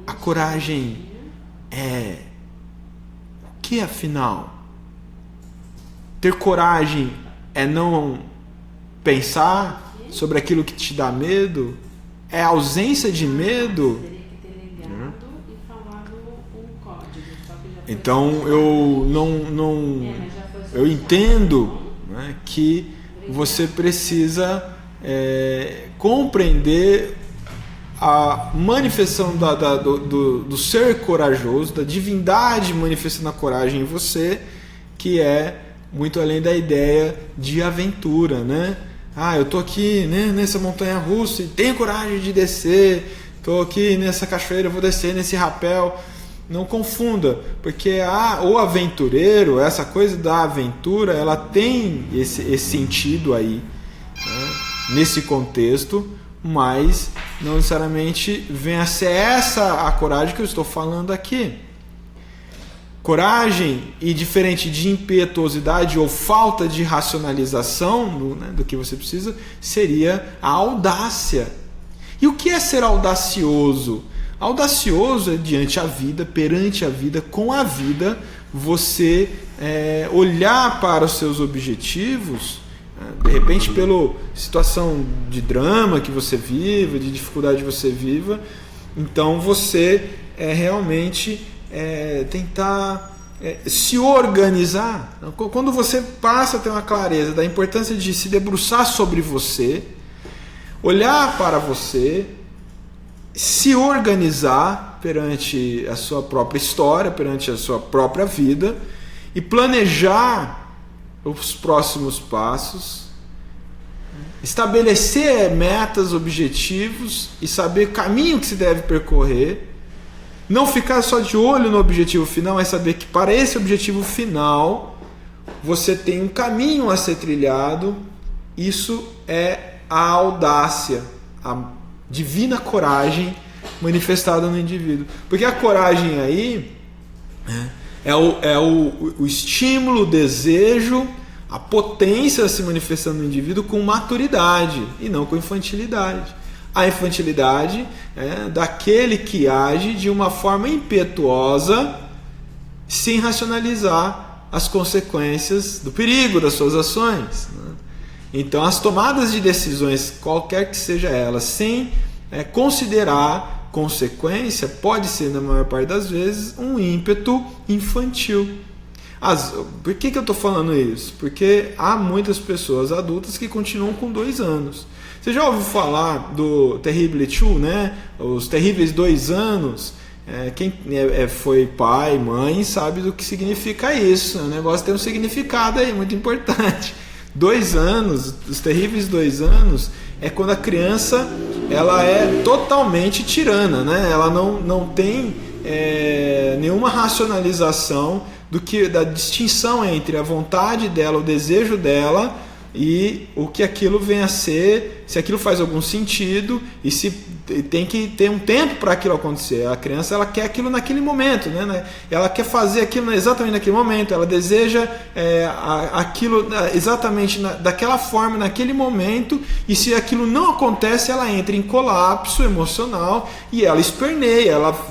A coragem é o que, afinal? Ter coragem é não pensar sobre aquilo que te dá medo? É a ausência de medo? Então eu entendo, né, que você precisa compreender a manifestação do ser corajoso, da divindade manifestando a coragem em você, que é muito além da ideia de aventura, né? Eu tô aqui, né, nessa montanha russa e tenho coragem de descer, tô aqui nessa cachoeira, eu vou descer nesse rapel. Não confunda, porque o aventureiro, essa coisa da aventura, ela tem esse sentido aí, né, nesse contexto, mas não necessariamente vem a ser essa a coragem que eu estou falando aqui. Coragem, e diferente de impetuosidade ou falta de racionalização do que você precisa, seria a audácia. E o que é ser audacioso? Audacioso é diante a vida, perante a vida, com a vida, você olhar para os seus objetivos, de repente pela situação de drama que você viva, de dificuldade que você viva, então você realmente tentar se organizar. Quando você passa a ter uma clareza da importância de se debruçar sobre você, olhar para você, se organizar perante a sua própria história, perante a sua própria vida e planejar os próximos passos, estabelecer metas, objetivos e saber o caminho que se deve percorrer, não ficar só de olho no objetivo final, mas saber que para esse objetivo final você tem um caminho a ser trilhado. Isso é a audácia, a divina coragem manifestada no indivíduo. Porque a coragem aí é o estímulo, o desejo, a potência se manifestando no indivíduo com maturidade e não com infantilidade. A infantilidade é daquele que age de uma forma impetuosa, sem racionalizar as consequências do perigo das suas ações, né? Então, as tomadas de decisões, qualquer que seja ela, sem considerar consequência, pode ser, na maior parte das vezes, um ímpeto infantil. Por que eu estou falando isso? Porque há muitas pessoas adultas que continuam com 2 anos. Você já ouviu falar do Terrible Two, né? Os terríveis 2 anos? Quem foi pai, mãe, sabe do que significa isso. O negócio tem um significado aí muito importante. 2 anos, os terríveis 2 anos, é quando a criança ela é totalmente tirana, né? Ela não tem nenhuma racionalização da distinção entre a vontade dela, o desejo dela e o que aquilo vem a ser, se aquilo faz algum sentido e se tem que ter um tempo para aquilo acontecer. A criança ela quer aquilo naquele momento, né? Ela quer fazer aquilo exatamente naquele momento, ela deseja aquilo exatamente daquela forma, naquele momento, e se aquilo não acontece, ela entra em colapso emocional e ela esperneia, ela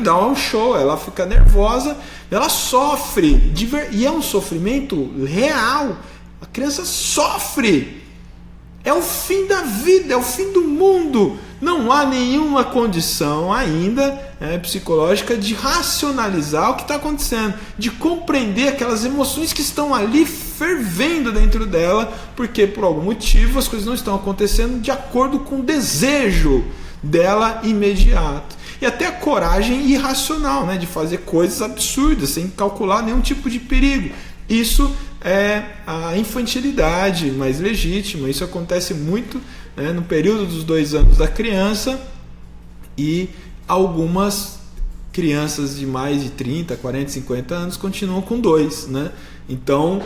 dá um show, ela fica nervosa, ela sofre, e é um sofrimento real. A criança sofre. É o fim da vida, é o fim do mundo. Não há nenhuma condição ainda psicológica de racionalizar o que está acontecendo, de compreender aquelas emoções que estão ali fervendo dentro dela, porque por algum motivo as coisas não estão acontecendo de acordo com o desejo dela imediato. E até a coragem irracional, né, de fazer coisas absurdas, sem calcular nenhum tipo de perigo. Isso é a infantilidade mais legítima. Isso acontece muito, né, no período dos 2 anos da criança, e algumas crianças de mais de 30, 40, 50 anos continuam com 2, né? Então,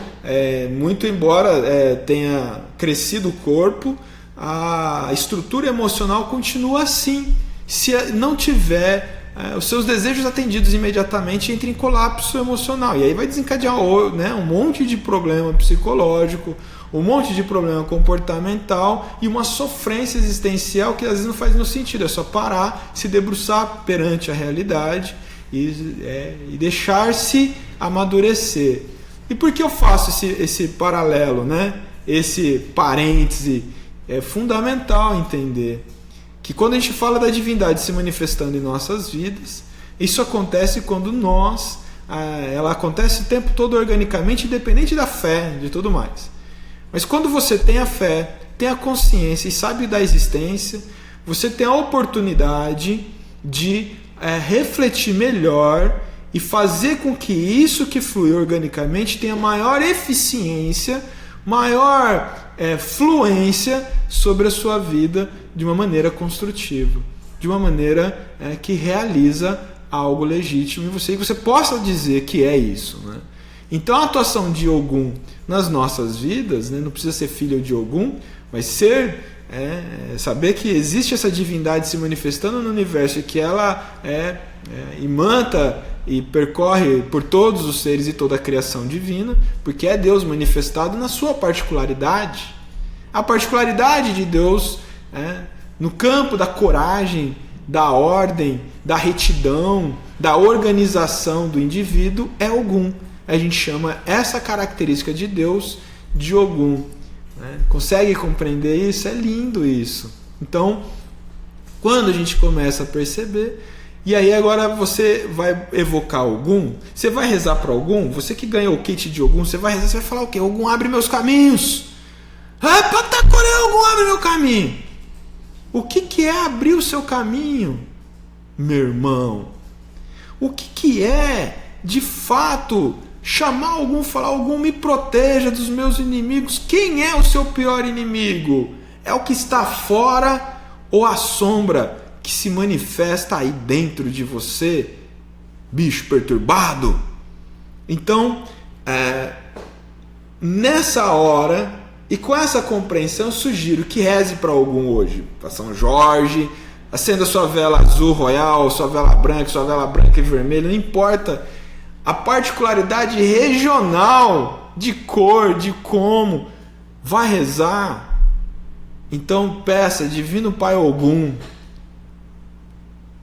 muito embora tenha crescido o corpo, a estrutura emocional continua assim. Se não tiver os seus desejos atendidos imediatamente, entra em colapso emocional, e aí vai desencadear, né, um monte de problema psicológico, um monte de problema comportamental e uma sofrência existencial que às vezes não faz nenhum sentido. É só parar, se debruçar perante a realidade e deixar-se amadurecer. E por que eu faço esse paralelo, né? Esse parêntese? É fundamental entender que quando a gente fala da divindade se manifestando em nossas vidas, isso acontece quando ela acontece o tempo todo organicamente, independente da fé, de tudo mais. Mas quando você tem a fé, tem a consciência e sabe da existência, você tem a oportunidade de refletir melhor e fazer com que isso que flui organicamente tenha maior eficiência, maior fluência sobre a sua vida de uma maneira construtiva, de uma maneira que realiza algo legítimo e você possa dizer que é isso, né? Então a atuação de Ogum nas nossas vidas, né, não precisa ser filho de Ogum, mas saber que existe essa divindade se manifestando no universo e que ela imanta e percorre por todos os seres e toda a criação divina, porque é Deus manifestado na sua particularidade. A particularidade de Deus no campo da coragem, da ordem, da retidão, da organização do indivíduo é Ogum. A gente chama essa característica de Deus de Ogum. Consegue compreender isso? É lindo isso. Então, quando a gente começa a perceber, e aí agora você vai evocar Ogum, você vai rezar para Ogum, você que ganhou o kit de Ogum, você vai rezar, você vai falar o quê? Ogum, abre meus caminhos. Patacoré, Ogum, abre meu caminho. O que é abrir o seu caminho, meu irmão? O que é, de fato, chamar Ogum, falar Ogum, me proteja dos meus inimigos? Quem é o seu pior inimigo? É o que está fora ou a sombra que se manifesta aí dentro de você, bicho perturbado? Então, nessa hora e com essa compreensão, eu sugiro que reze para Ogum hoje, para São Jorge, acenda sua vela azul royal, sua vela branca e vermelha, não importa a particularidade regional de cor, de como, vai rezar. Então peça, Divino Pai Ogum,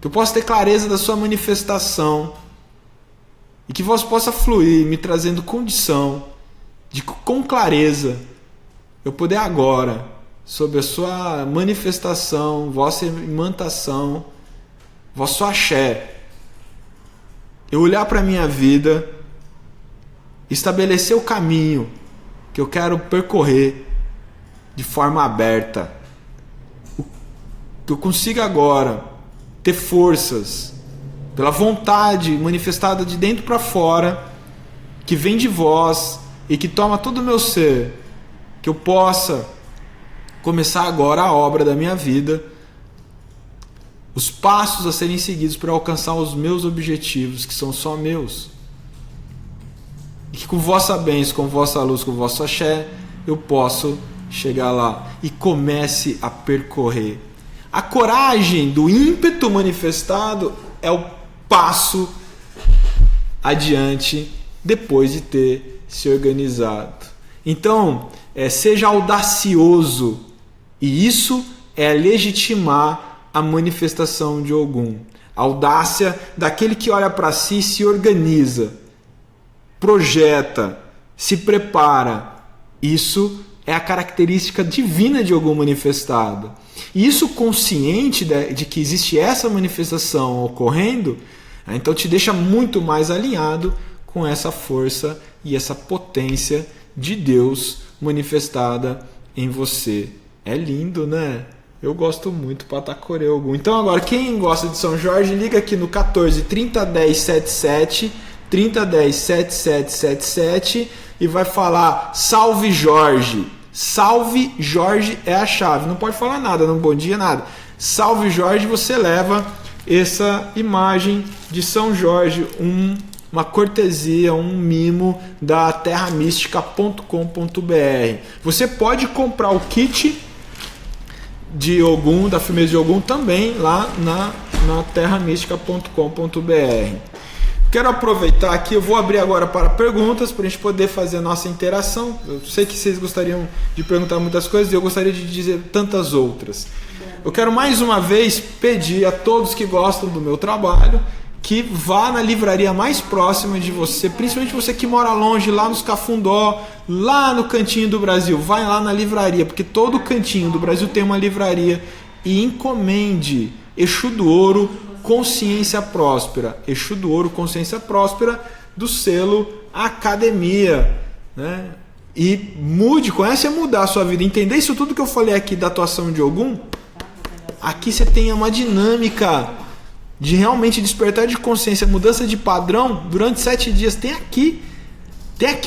que eu possa ter clareza da sua manifestação, e que voz possa fluir, me trazendo condição de, com clareza, eu poder agora, sob a sua manifestação, vossa imantação, vosso axé, eu olhar para a minha vida, estabelecer o caminho que eu quero percorrer de forma aberta, que eu consiga agora ter forças pela vontade manifestada de dentro para fora, que vem de vós e que toma todo o meu ser, que eu possa começar agora a obra da minha vida, os passos a serem seguidos para alcançar os meus objetivos, que são só meus. E que com vossa bênção, com vossa luz, com vosso axé, eu posso chegar lá e comece a percorrer. A coragem do ímpeto manifestado é o passo adiante depois de ter se organizado. Então, seja audacioso, e isso é legitimar a manifestação de Ogum. A audácia daquele que olha para si e se organiza, projeta, se prepara. Isso é a característica divina de Ogum manifestado. E isso consciente de que existe essa manifestação ocorrendo, então te deixa muito mais alinhado com essa força e essa potência de Deus manifestada em você. É lindo, né? Eu gosto muito, Patacorê Ogum. Então agora, quem gosta de São Jorge, liga aqui no 14 3010 77 3010 7777 e vai falar Salve Jorge. Salve Jorge é a chave. Não pode falar nada, não bom dia, nada. Salve Jorge, você leva essa imagem de São Jorge, uma cortesia, um mimo da terramística.com.br. Você pode comprar o kit de Ogum, da firmeza de Ogum, também lá na terramística.com.br. Quero aproveitar aqui, eu vou abrir agora para perguntas, para a gente poder fazer a nossa interação. Eu sei que vocês gostariam de perguntar muitas coisas e eu gostaria de dizer tantas outras. Eu quero mais uma vez pedir a todos que gostam do meu trabalho que vá na livraria mais próxima de você, principalmente você que mora longe, lá nos Cafundó, lá no cantinho do Brasil. Vai lá na livraria, porque todo cantinho do Brasil tem uma livraria, e encomende Exu do Ouro, Consciência Próspera. Exu do Ouro, Consciência Próspera, do selo Academia, né? E comece a mudar a sua vida. Entender isso tudo que eu falei aqui da atuação de Ogum. Aqui você tem uma dinâmica de realmente despertar de consciência, mudança de padrão durante 7 dias. Tem aqui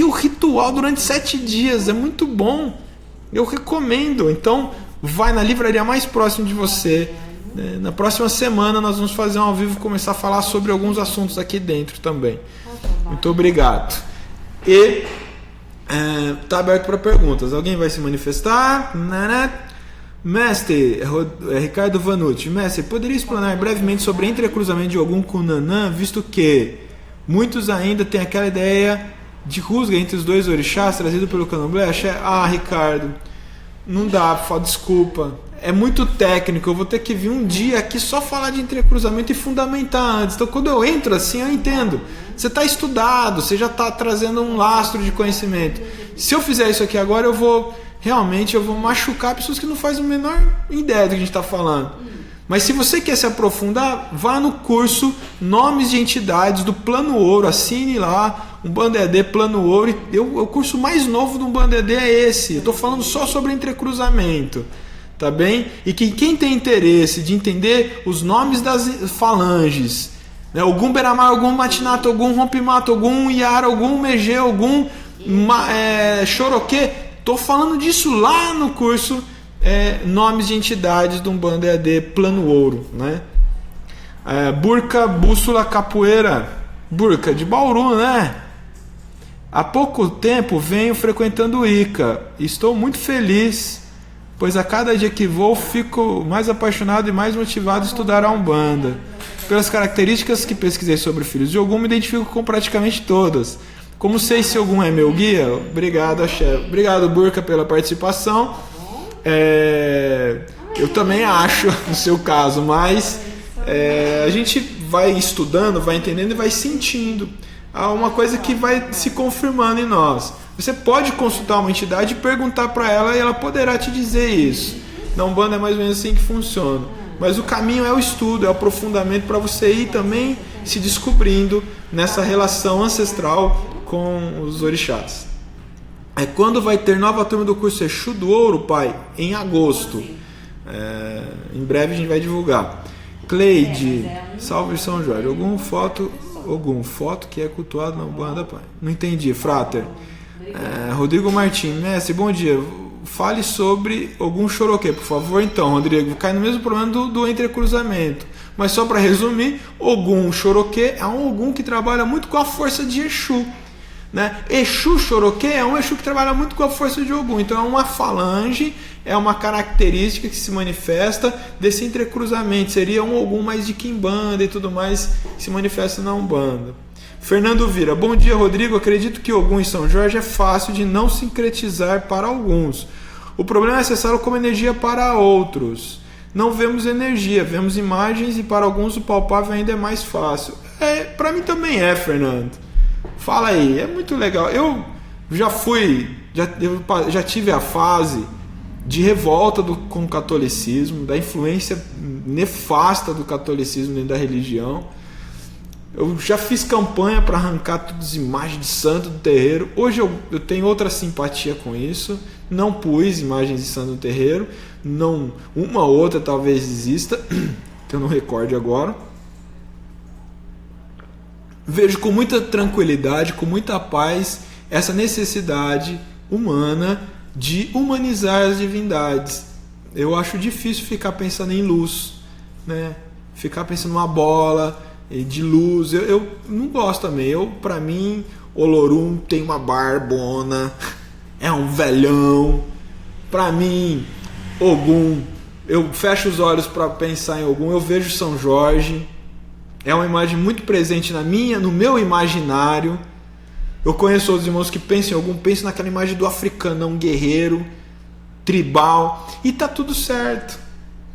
o ritual durante 7 dias. É muito bom. Eu recomendo. Então, vai na livraria mais próxima de você. Na próxima semana nós vamos fazer um ao vivo, começar a falar sobre alguns assuntos aqui dentro também. Muito obrigado. E está aberto para perguntas. Alguém vai se manifestar? Mestre, Ricardo Vanucci. Mestre, poderia explanar brevemente sobre entrecruzamento de Ogum com Nanã, visto que muitos ainda têm aquela ideia de rusga entre os dois orixás trazido pelo Candomblé? Ricardo, não dá, desculpa. É muito técnico, eu vou ter que vir um dia aqui só falar de entrecruzamento e fundamentar antes. Então quando eu entro assim, eu entendo. Você está estudado, você já está trazendo um lastro de conhecimento. Se eu fizer isso aqui agora, eu vou machucar pessoas que não fazem a menor ideia do que a gente está falando. Mas se você quer se aprofundar, vá no curso Nomes de Entidades do Plano Ouro, assine lá, Umbanda EAD Plano Ouro. O curso mais novo do Umbanda EAD é esse. Eu estou falando só sobre entrecruzamento. Tá bem? E que quem tem interesse de entender os nomes das falanges, né? Ogum Beramar, Ogum Matinato, Ogum Rompimato, Ogum Iara, Ogum Megê, Ogum Choroquê, tô falando disso lá no curso Nomes de Entidades do Umbanda EAD Plano Ouro, né? Burca, Bússola, Capoeira. Burca, de Bauru, né? Há pouco tempo venho frequentando o ICA. Estou muito feliz, pois a cada dia que vou fico mais apaixonado e mais motivado a estudar a Umbanda. Pelas características que pesquisei sobre filhos de Ogum, me identifico com praticamente todas. Como sei se Ogum é meu guia? Obrigado, Axé. Obrigado, Burca, pela participação. Eu também acho, no seu caso, mas a gente vai estudando, vai entendendo e vai sentindo. uma coisa que vai se confirmando em nós. Você pode consultar uma entidade e perguntar para ela e ela poderá te dizer isso. Na Umbanda é mais ou menos assim que funciona. Mas o caminho é o estudo, é o aprofundamento para você ir também se descobrindo nessa relação ancestral com os orixás. Quando vai ter nova turma do curso Exu do Ouro, pai? Em agosto. Em breve a gente vai divulgar. Cleide, salve São Jorge. Ogum, foto que é cultuado na Umbanda, pai. Não entendi, frater. Rodrigo Martins, mestre, bom dia. Fale sobre Ogum Choroquê, por favor. Então, Rodrigo, cai no mesmo problema do entrecruzamento. Mas só para resumir, Ogum Choroquê é um Ogum que trabalha muito com a força de Exu. Né? Exu Choroquê é um Exu que trabalha muito com a força de Ogum. Então é uma falange, é uma característica que se manifesta desse entrecruzamento. Seria um Ogum mais de Quimbanda e tudo mais que se manifesta na Umbanda. Fernando Vira, bom dia Rodrigo, acredito que Ogum e São Jorge é fácil de não sincretizar para alguns. O problema é acessá-lo como energia para outros. Não vemos energia, vemos imagens e para alguns o palpável ainda é mais fácil. Para mim também Fernando. Fala aí, é muito legal. Eu já tive a fase de revolta com o catolicismo, da influência nefasta do catolicismo dentro da religião. Eu já fiz campanha para arrancar todas as imagens de santo do terreiro. Hoje eu tenho outra simpatia com isso. Não pus imagens de santo do terreiro. Não, uma ou outra talvez exista, que eu não recorde agora. Vejo com muita tranquilidade, com muita paz, essa necessidade humana de humanizar as divindades. Eu acho difícil ficar pensando em luz, né? Ficar pensando numa bola de luz. Eu não gosto também. Para mim, Olorum tem uma barbona, é um velhão. Para mim, Ogum, eu fecho os olhos para pensar em Ogum, eu vejo São Jorge. É uma imagem muito presente no meu imaginário. Eu conheço outros irmãos que pensam em Ogum, pensam naquela imagem do africanão guerreiro, tribal, e tá tudo certo,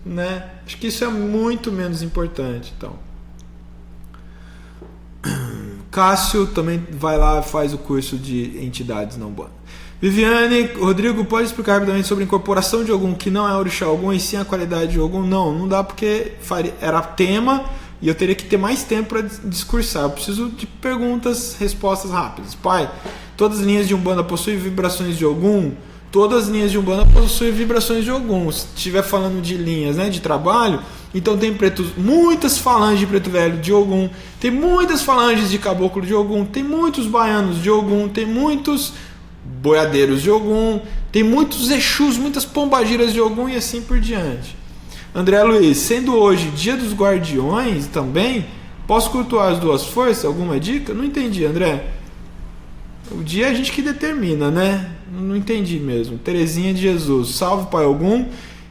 né? Acho que isso é muito menos importante. Então, Cássio também vai lá, faz o curso de entidades não Umbanda. Viviane, Rodrigo, pode explicar rapidamente sobre a incorporação de Ogum que não é orixá Ogum e sim a qualidade de Ogum? Não dá porque era tema e eu teria que ter mais tempo para discursar. Eu preciso de perguntas, respostas rápidas. Pai, todas as linhas de Umbanda possuem vibrações de Ogum? Todas as linhas de Umbanda possuem vibrações de Ogum. Se estiver falando de linhas, né, de trabalho, então tem muitas falanges de preto velho de Ogum, tem muitas falanges de caboclo de Ogum, tem muitos baianos de Ogum, tem muitos boiadeiros de Ogum, tem muitos Exus, muitas pombagiras de Ogum e assim por diante. André Luiz, sendo hoje dia dos guardiões também, posso cultuar as duas forças? Alguma dica? Não entendi, André. O dia é a gente que determina, né? Não entendi mesmo. Terezinha de Jesus, salve Pai Ogum.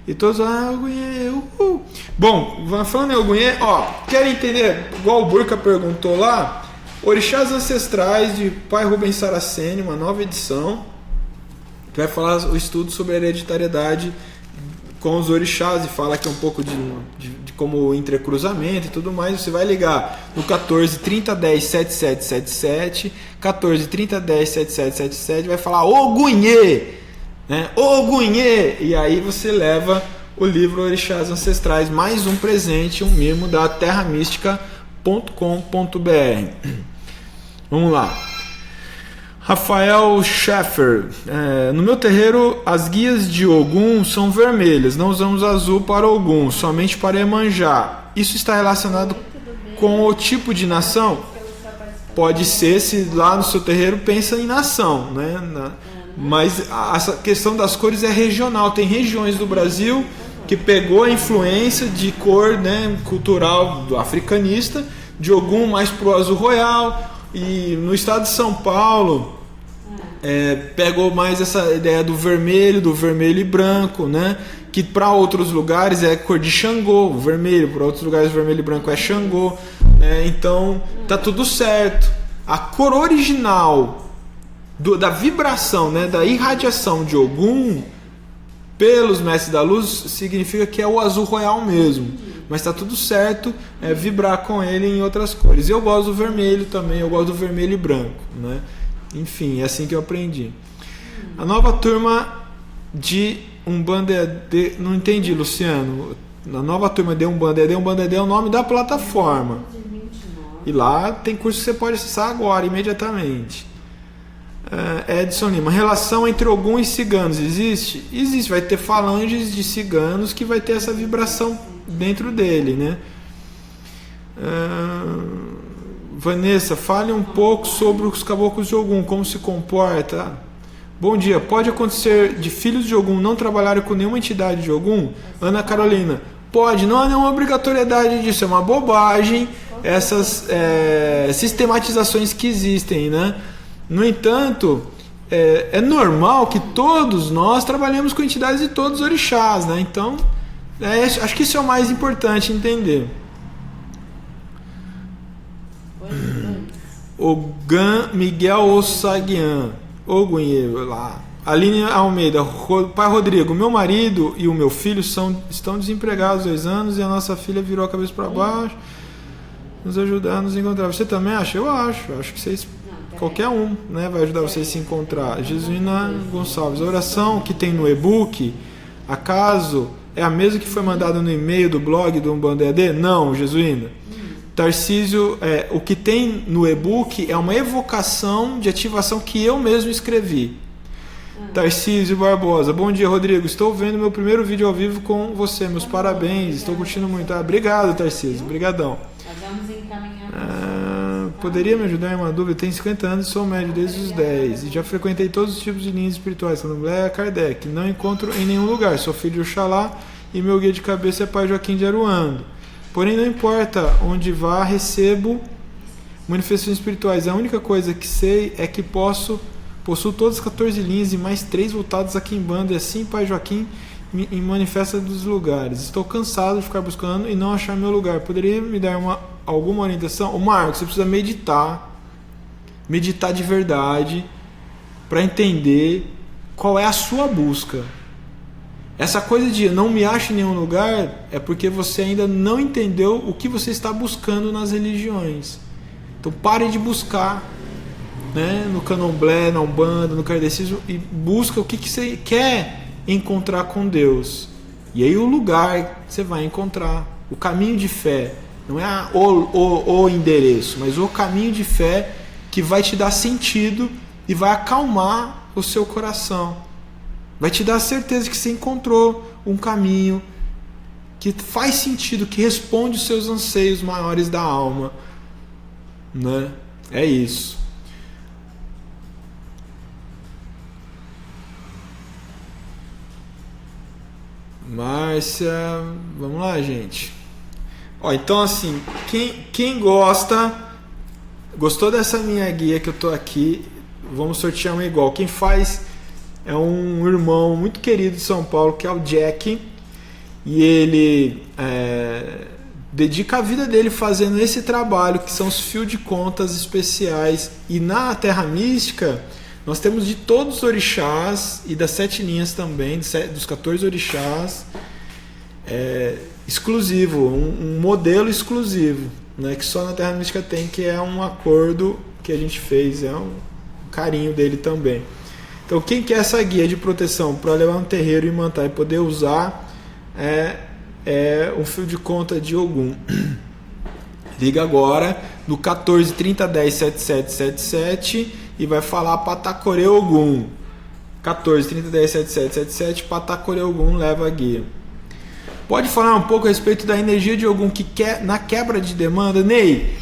E todos, Ogunhê, uhul. Bom, falando em Ogunhê, querem entender? Igual o Burka perguntou lá, Orixás Ancestrais de Pai Rubens Saraceni, uma nova edição, que vai falar o estudo sobre a hereditariedade com os orixás e fala aqui um pouco de como entrecruzamento e tudo mais. Você vai ligar no 14 30 10 7777, 14 30 10 7777, vai falar Ogunhê, né? Ogunhê, e aí você leva o livro Orixás Ancestrais, mais um presente, um mimo da terramística.com.br. Vamos lá. Rafael Scheffer, no meu terreiro as guias de Ogum são vermelhas, não usamos azul para Ogum, somente para Iemanjá. Isso está relacionado com o tipo de nação? Pode ser, se lá no seu terreiro pensa em nação, né? Mas essa questão das cores é regional, tem regiões do Brasil que pegou a influência de cor, né, cultural do africanista, de Ogum mais para o azul royal, e no estado de São Paulo pegou mais essa ideia do vermelho e branco, né? Que para outros lugares é cor de Xangô, vermelho, para outros lugares vermelho e branco é Xangô, né? Então tá tudo certo. A cor original da vibração, né, da irradiação de Ogum pelos mestres da luz significa que é o azul royal mesmo. mas está tudo certo vibrar com ele em outras cores. Eu gosto do vermelho também, eu gosto do vermelho e branco, né? Enfim, é assim que eu aprendi. A nova turma de Umbanda EAD, não entendi, Luciano. A nova turma de Umbanda EAD é o nome da plataforma. E lá tem curso que você pode acessar agora, imediatamente. Edson Lima, relação entre Ogum e ciganos existe? Existe, vai ter falanges de ciganos que vai ter essa vibração dentro dele, né? Vanessa, fale um pouco sobre os caboclos de Ogum, como se comporta. Bom dia, pode acontecer de filhos de Ogum não trabalharem com nenhuma entidade de Ogum? Ana Carolina, pode, não há nenhuma obrigatoriedade disso, é uma bobagem essas sistematizações que existem, né? No entanto, é normal que todos nós trabalhemos com entidades de todos os orixás, né? Então, acho que isso é o mais importante entender. Ogan Miguel Ossaguian, Ogunheiro lá. Aline Almeida, pai Rodrigo, meu marido e o meu filho estão desempregados há 2 anos e a nossa filha virou a cabeça para baixo. Nos ajudar a nos encontrar. Você também acha? Eu acho que vocês, qualquer um, né, vai ajudar vocês a se encontrar. Jesuína Gonçalves, a oração que tem no e-book, acaso é a mesma que foi mandada no e-mail do blog do Umbanda EAD? Não, Jesuína. Tarcísio, o que tem no e-book é uma evocação de ativação que eu mesmo escrevi. Tarcísio Barbosa, bom dia, Rodrigo, estou vendo meu primeiro vídeo ao vivo com você, meus parabéns, estou curtindo muito. Obrigado, Tarcísio, obrigadão. Poderia me ajudar em uma dúvida? Tenho 50 anos e sou médio desde os 10 e já frequentei todos os tipos de linhas espirituais, Candomblé, Kardec, não encontro em nenhum lugar, sou filho de Oxalá e meu guia de cabeça é Pai Joaquim de Aruando. Porém, não importa onde vá, recebo manifestações espirituais. A única coisa que sei é que possuo todas as 14 linhas e mais 3 voltadas aqui em banda. E assim, Pai Joaquim me manifesta dos lugares. Estou cansado de ficar buscando e não achar meu lugar. Poderia me dar alguma orientação? Ô Marcos, você precisa meditar de verdade, para entender qual é a sua busca. Essa coisa de não me acho em nenhum lugar é porque você ainda não entendeu o que você está buscando nas religiões. Então pare de buscar, né, no Candomblé, na Umbanda, no Kardecismo, e busca o que você quer encontrar com Deus. E aí o lugar você vai encontrar. O caminho de fé. Não é o endereço, mas o caminho de fé que vai te dar sentido e vai acalmar o seu coração. Vai te dar a certeza que você encontrou um caminho que faz sentido, que responde os seus anseios maiores da alma, né? É isso. Márcia, vamos lá, gente. Então assim, quem gostou dessa minha guia que eu tô aqui, vamos sortear uma igual. Quem faz é um irmão muito querido de São Paulo, que é o Jack, e ele dedica a vida dele fazendo esse trabalho, que são os fios de contas especiais. E na Terra Mística nós temos de todos os orixás e das 7 linhas também, dos 14 orixás, exclusivo, um modelo exclusivo, né, que só na Terra Mística tem, que é um acordo que a gente fez, é um carinho dele também. Então quem quer essa guia de proteção para levar no terreiro e mantar e poder usar é um fio de conta de Ogum. Liga agora no 14 30 10 7777 e vai falar Patacorê Ogum. 14 30 10 7777, Patacorê Ogum, leva a guia. Pode falar um pouco a respeito da energia de Ogum na quebra de demanda, Ney?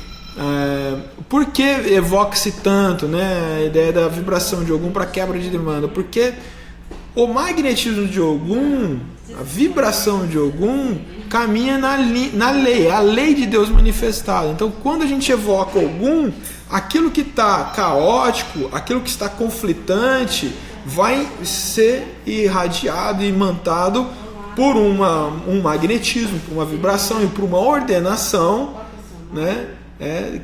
Por que evoca-se tanto, né, a ideia da vibração de Ogum para quebra de demanda? Porque o magnetismo de Ogum, a vibração de Ogum, caminha na lei, é a lei de Deus manifestada. Então, quando a gente evoca Ogum, aquilo que está caótico, aquilo que está conflitante, vai ser irradiado e imantado por um magnetismo, por uma vibração e por uma ordenação, né,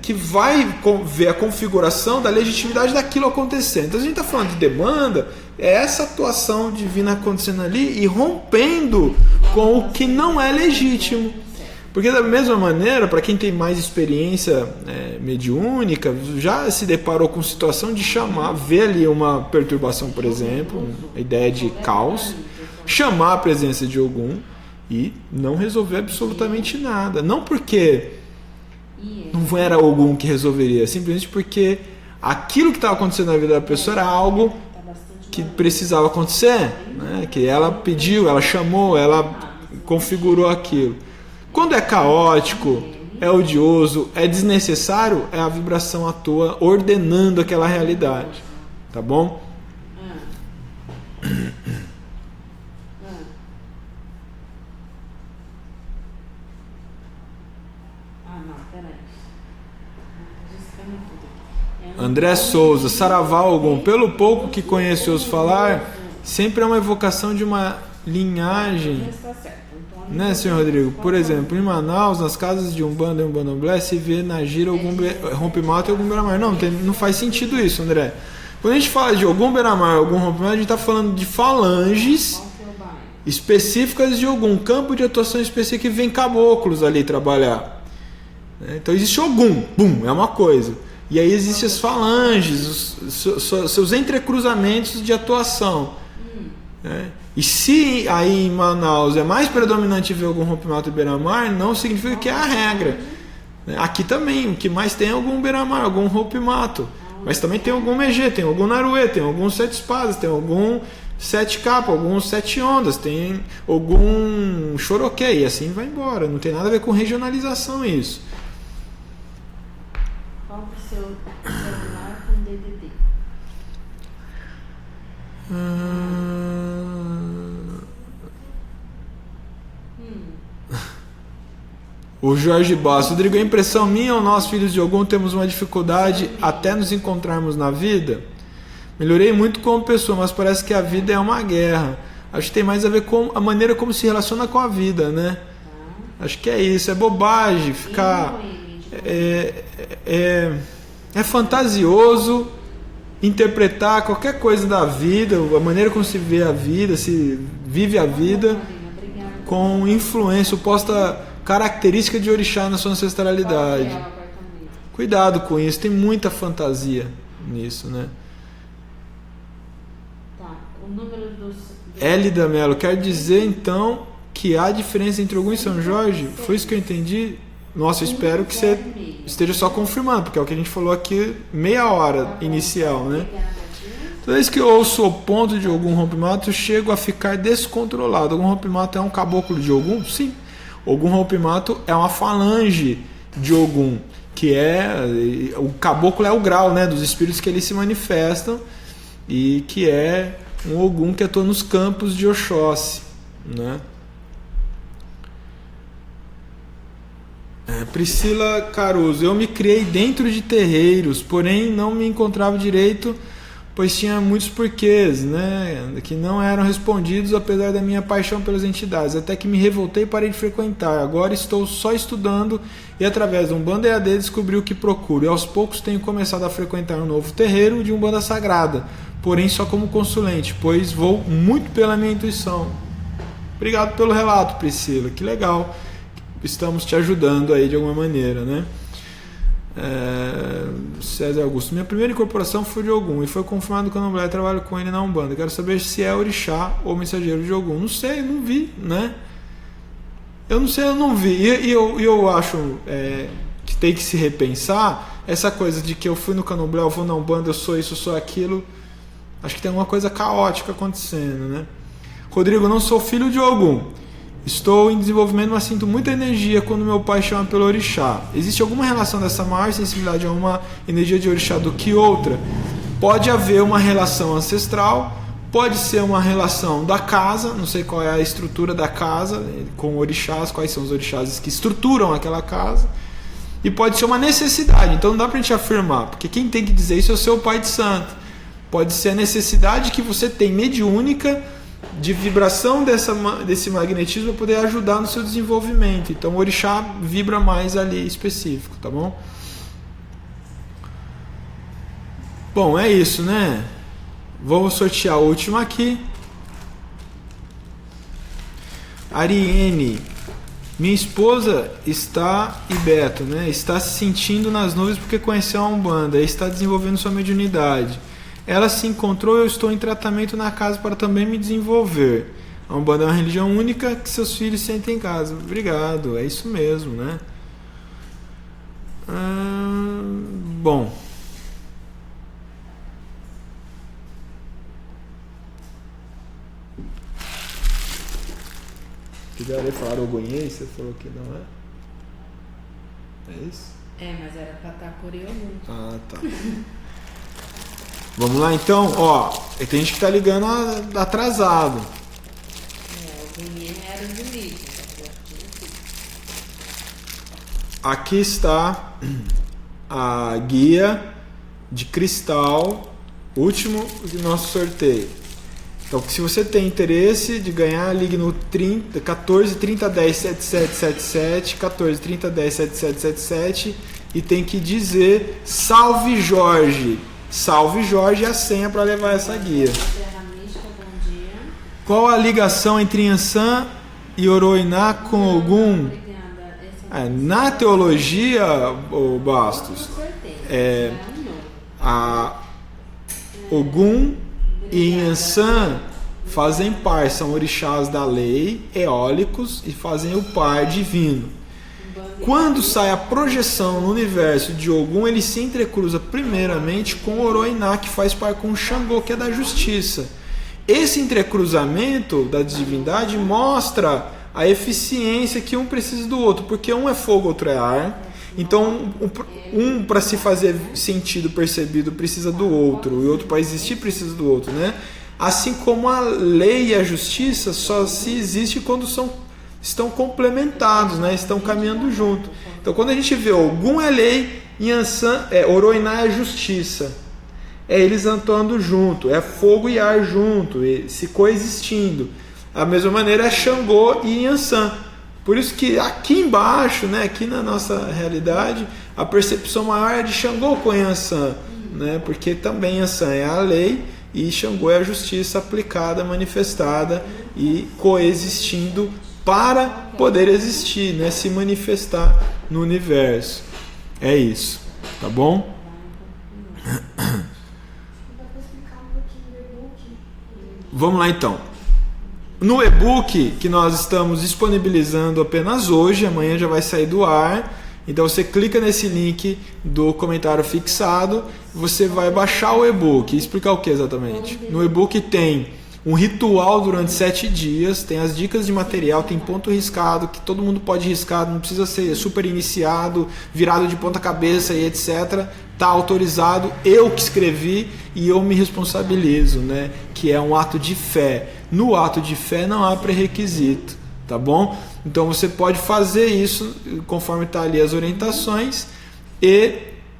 que vai ver a configuração da legitimidade daquilo acontecendo. Então a gente está falando de demanda, é essa atuação divina acontecendo ali e rompendo com o que não é legítimo. Porque da mesma maneira, para quem tem mais experiência mediúnica, já se deparou com situação de chamar, ver ali uma perturbação, por exemplo, a ideia de caos, chamar a presença de Ogum e não resolver absolutamente nada. Não porque não era Ogum que resolveria, simplesmente porque aquilo que estava acontecendo na vida da pessoa era algo que precisava acontecer, né? Que ela pediu, ela chamou, ela configurou aquilo. Quando é caótico, é odioso, é desnecessário, é a vibração atua ordenando aquela realidade, tá bom? André Souza, Saravá Ogum, pelo pouco que conheço falar, sempre é uma evocação de uma linhagem, né, senhor Rodrigo? Por exemplo, em Manaus, nas casas de Umbanda e Umbandomblé, se vê na gira Ogum Rompimato e Ogum Beramar. Não faz sentido isso, André. Quando a gente fala de Ogum Beramar e Ogum Rompimato, a gente está falando de falanges específicas de Ogum, campo de atuação específico, que vem caboclos ali trabalhar. Então existe Ogum, é uma coisa. E aí existem as falanges, seus entrecruzamentos de atuação. E se aí em Manaus é mais predominante ver algum Rompimato e Beramar, não significa que é a regra. Aqui também, o que mais tem é algum Beramar, algum Rompimato. Mas também tem algum Megê, tem algum Naruê, tem algum Sete Espadas, tem algum Sete Capa, alguns Sete Ondas, tem algum Choroquê, e assim vai embora. Não tem nada a ver com regionalização isso. Qual o seu celular com DDD? O Jorge Basso, Rodrigo, a impressão minha ou nós, filhos de Ogum, temos uma dificuldade até nos encontrarmos na vida? Melhorei muito como pessoa, mas parece que a vida é uma guerra. Acho que tem mais a ver com a maneira como se relaciona com a vida, né? Acho que é isso, é bobagem, ficar... É fantasioso interpretar qualquer coisa da vida, a maneira como se vê a vida, se vive a vida, com influência, suposta característica de orixá na sua ancestralidade. Cuidado com isso, tem muita fantasia nisso, né? Tá, o número dos... Hélida Mello, quer dizer então que há diferença entre Ogum e São Jorge? Foi isso que eu entendi? Nossa, eu espero que você esteja só confirmando, porque é o que a gente falou aqui, meia hora inicial, né? Toda vez que eu ouço o ponto de Ogum Rompimato, eu chego a ficar descontrolado. Ogum Rompimato é um caboclo de Ogum? Sim. Ogum Rompimato é uma falange de Ogum, que é... O caboclo é o grau, né, dos espíritos que eles se manifestam, e que é um Ogum que atua nos campos de Oxóssi, né? Priscila Caruso, eu me criei dentro de terreiros, porém não me encontrava direito, pois tinha muitos porquês, né, que não eram respondidos apesar da minha paixão pelas entidades, até que me revoltei e parei de frequentar. Agora estou só estudando e através de Umbanda EAD descobri o que procuro, e aos poucos tenho começado a frequentar um novo terreiro de Umbanda Sagrada, porém só como consulente, pois vou muito pela minha intuição. Obrigado pelo relato, Priscila, que legal. Estamos te ajudando aí de alguma maneira, né? César Augusto, minha primeira incorporação foi de Ogum e foi confirmado que eu não trabalho com ele na Umbanda. Quero saber se é orixá ou mensageiro de Ogum. Não sei, não vi, né? Eu não sei, eu não vi. E eu acho que tem que se repensar essa coisa de que eu fui no Candomblé, eu vou na Umbanda, eu sou isso, eu sou aquilo. Acho que tem alguma coisa caótica acontecendo, né? Rodrigo, não sou filho de Ogum. Estou em desenvolvimento, mas sinto muita energia quando meu pai chama pelo orixá. Existe alguma relação dessa maior sensibilidade a uma energia de orixá do que outra? Pode haver uma relação ancestral, pode ser uma relação da casa, não sei qual é a estrutura da casa, com orixás, quais são os orixás que estruturam aquela casa, e pode ser uma necessidade, então não dá pra gente afirmar, porque quem tem que dizer isso é o seu pai de santo. Pode ser a necessidade que você tem mediúnica, de vibração desse magnetismo para poder ajudar no seu desenvolvimento. Então o orixá vibra mais ali específico, tá bom? Bom, é isso, né? Vou sortear o último aqui. Ariene, Minha esposa está, e Beto, né, está se sentindo nas nuvens porque conheceu a Umbanda e está desenvolvendo sua mediunidade. Ela se encontrou e eu estou em tratamento na casa para também me desenvolver. A Umbanda é uma religião única que seus filhos sentem em casa. Obrigado, é isso mesmo, né? Bom. Quiser falar Ogonhei, você falou que não é? É isso? É, mas era pra estar por eu muito. Ah, tá. Vamos lá então, ó. Tem gente que tá ligando atrasado. O menino era de livro. Aqui está a guia de cristal, último do nosso sorteio. Então, se você tem interesse de ganhar, ligue no 14 30 10 7777, 14 30 10 7777 e tem que dizer Salve Jorge. Salve Jorge é a senha para levar essa guia. Terra Mística, bom dia. Qual a ligação entre Yansan e Oroiná com Ogum? Na teologia, Bastos, Ogum e Yansan fazem par, são orixás da lei, eólicos, e fazem o par divino. Quando sai a projeção no universo de Ogum, ele se entrecruza primeiramente com Oroiná, que faz par com Xangô, que é da justiça. Esse entrecruzamento da divindade mostra a eficiência que um precisa do outro, porque um é fogo, outro é ar. Então, um para se fazer sentido percebido precisa do outro, e o outro para existir precisa do outro, né? Assim como a lei e a justiça só se existe quando estão complementados, né? Estão caminhando junto. Então, quando a gente vê Ogum é lei, Yansan, Oroiná é justiça, eles atuando junto, é fogo e ar junto, se coexistindo. Da mesma maneira é Xangô e Yansan. Por isso que aqui embaixo, né, aqui na nossa realidade, a percepção maior é de Xangô com Yansan, né, porque também Yansan é a lei e Xangô é a justiça aplicada, manifestada e coexistindo para poder existir, né, se manifestar no universo. É isso, tá bom? Vamos lá então. No e-book que nós estamos disponibilizando apenas hoje, amanhã já vai sair do ar. Então você clica nesse link do comentário fixado, você vai baixar o e-book. E explicar o que exatamente? No e-book tem um ritual durante 7 dias, tem as dicas de material, tem ponto riscado, que todo mundo pode riscar, não precisa ser super iniciado, virado de ponta cabeça e etc. Está autorizado, eu que escrevi e eu me responsabilizo, né? Que é um ato de fé. No ato de fé não há pré-requisito, tá bom? Então você pode fazer isso conforme está ali as orientações e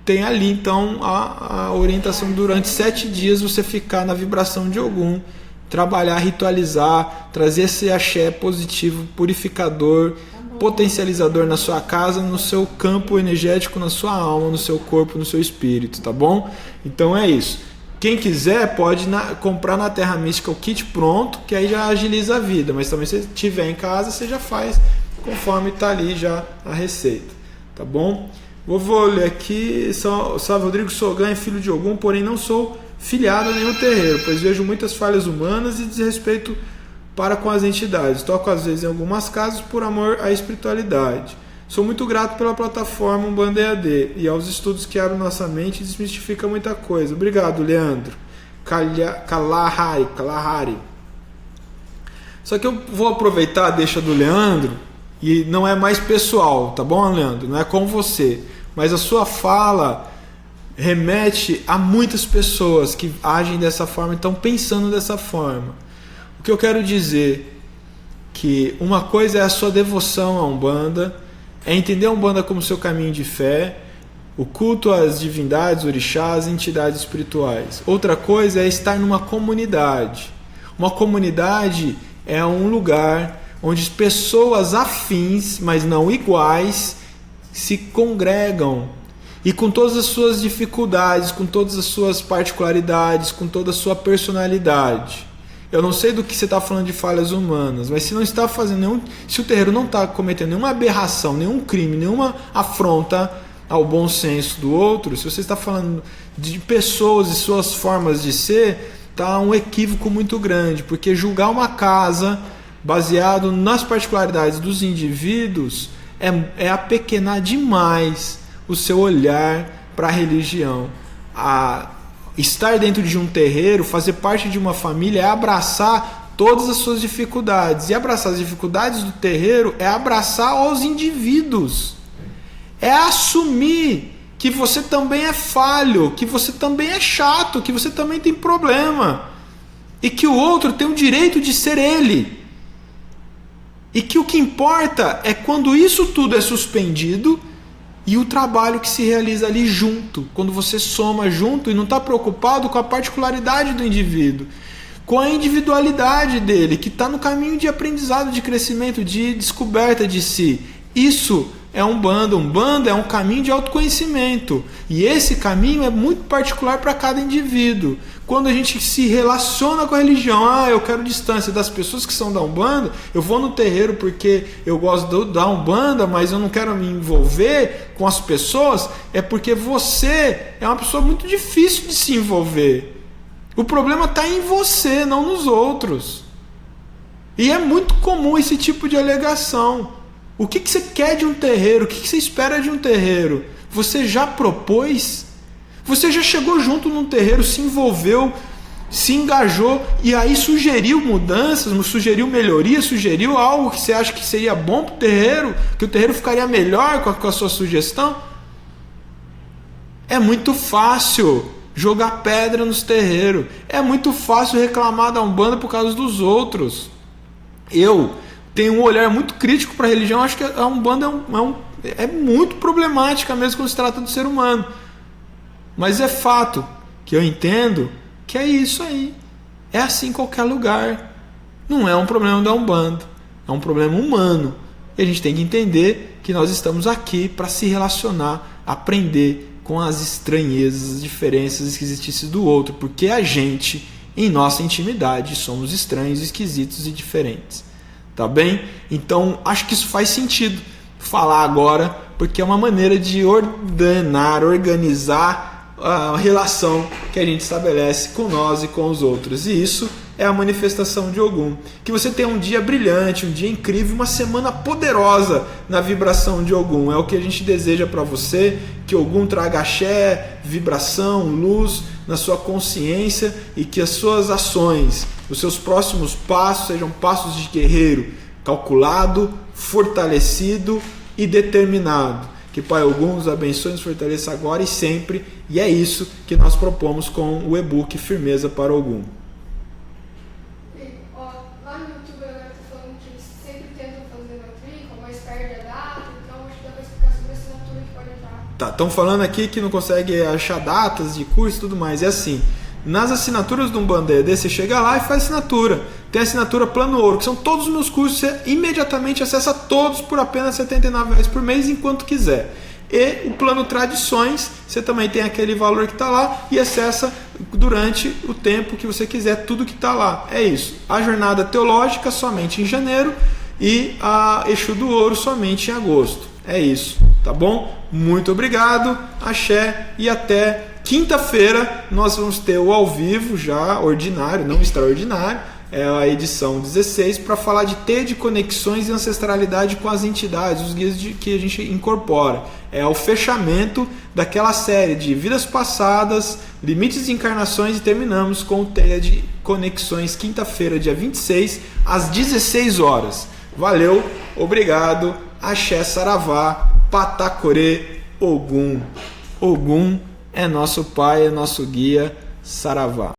tem ali então a orientação durante 7 dias você ficar na vibração de Ogum, trabalhar, ritualizar, trazer esse axé positivo, purificador, potencializador na sua casa, no seu campo energético, na sua alma, no seu corpo, no seu espírito, tá bom? Então é isso. Quem quiser pode comprar na Terra Mística o kit pronto, que aí já agiliza a vida, mas também se tiver em casa, você já faz conforme está ali já a receita, tá bom? Vou ler aqui, Salve Rodrigo, sou Ganha, filho de Ogum, porém não sou filiado a nenhum terreiro, pois vejo muitas falhas humanas e desrespeito para com as entidades. Toco às vezes em algumas casas por amor à espiritualidade. Sou muito grato pela plataforma Umbanda EAD e aos estudos que abrem nossa mente e desmistificam muita coisa. Obrigado, Leandro. Kalahari. Só que eu vou aproveitar a deixa do Leandro e não é mais pessoal, tá bom, Leandro? Não é com você. Mas a sua fala remete a muitas pessoas que agem dessa forma e estão pensando dessa forma. O que eu quero dizer que uma coisa é a sua devoção à Umbanda, é entender a Umbanda como seu caminho de fé, o culto às divindades, orixás, entidades espirituais. Outra coisa é estar numa comunidade. Uma comunidade é um lugar onde pessoas afins, mas não iguais, se congregam e com todas as suas dificuldades, com todas as suas particularidades, com toda a sua personalidade. Eu não sei do que você está falando de falhas humanas, mas se não está fazendo nenhum, se o terreiro não está cometendo nenhuma aberração, nenhum crime, nenhuma afronta ao bom senso do outro, se você está falando de pessoas e suas formas de ser, está um equívoco muito grande, porque julgar uma casa baseado nas particularidades dos indivíduos é apequenar demais o seu olhar para a religião. Estar dentro de um terreiro, fazer parte de uma família, é abraçar todas as suas dificuldades. E abraçar as dificuldades do terreiro é abraçar os indivíduos. É assumir que você também é falho, que você também é chato, que você também tem problema. E que o outro tem o direito de ser ele. E que o que importa é quando isso tudo é suspendido e o trabalho que se realiza ali junto, quando você soma junto e não está preocupado com a particularidade do indivíduo, com a individualidade dele, que está no caminho de aprendizado, de crescimento, de descoberta de si. Isso é Umbanda. Umbanda é um caminho de autoconhecimento. E esse caminho é muito particular para cada indivíduo. Quando a gente se relaciona com a religião, eu quero distância das pessoas que são da Umbanda, eu vou no terreiro porque eu gosto da Umbanda, mas eu não quero me envolver com as pessoas, é porque você é uma pessoa muito difícil de se envolver. O problema está em você, não nos outros. E é muito comum esse tipo de alegação. O que você quer de um terreiro? O que você espera de um terreiro? Você já propôs? Você já chegou junto num terreiro, se envolveu, se engajou e aí sugeriu mudanças, sugeriu melhorias, sugeriu algo que você acha que seria bom para o terreiro, que o terreiro ficaria melhor com a sua sugestão? É muito fácil jogar pedra nos terreiros. É muito fácil reclamar da Umbanda por causa dos outros. Eu tenho um olhar muito crítico para a religião. Acho que a Umbanda é muito problemática mesmo quando se trata do ser humano. Mas é fato que eu entendo que é isso aí. É assim em qualquer lugar. Não é um problema da Umbanda. É um problema humano. E a gente tem que entender que nós estamos aqui para se relacionar, aprender com as estranhezas, as diferenças, as esquisitices do outro. Porque a gente, em nossa intimidade, somos estranhos, esquisitos e diferentes. Tá bem? Então, acho que isso faz sentido falar agora, porque é uma maneira de ordenar, organizar a relação que a gente estabelece com nós e com os outros. E isso é a manifestação de Ogum. Que você tenha um dia brilhante, um dia incrível, uma semana poderosa na vibração de Ogum. É o que a gente deseja para você, que Ogum traga axé, vibração, luz na sua consciência e que as suas ações, os seus próximos passos sejam passos de guerreiro calculado, fortalecido e determinado. Que Pai Ogum nos abençoe, nos fortaleça agora e sempre. E é isso que nós propomos com o e-book Firmeza para Ogum. Lá no YouTube a galera está falando que eles sempre tentam fazer matrícula, mas perde a data, então acho que dá para explicar sobre a assinatura que pode entrar. Tá, estão falando aqui que não consegue achar datas de curso e tudo mais. É assim, nas assinaturas do Umbanda EAD, você chega lá e faz assinatura. Tem a assinatura Plano Ouro, que são todos os meus cursos, você imediatamente acessa todos por apenas R$ 79,00 por mês, enquanto quiser. E o Plano Tradições, você também tem aquele valor que está lá e acessa durante o tempo que você quiser tudo que está lá. É isso. A Jornada Teológica somente em janeiro e a Exu do Ouro somente em agosto. É isso, tá bom? Muito obrigado, axé e até quinta-feira nós vamos ter o ao vivo já, ordinário, não extraordinário, é a edição 16, para falar de T de conexões e ancestralidade com as entidades, os guias que a gente incorpora. É o fechamento daquela série de vidas passadas, limites de encarnações e terminamos com o T de conexões, quinta-feira, dia 26, às 16 horas. Valeu, obrigado, axé, saravá, patacorê, Ogum. Ogum é nosso pai, é nosso guia, saravá.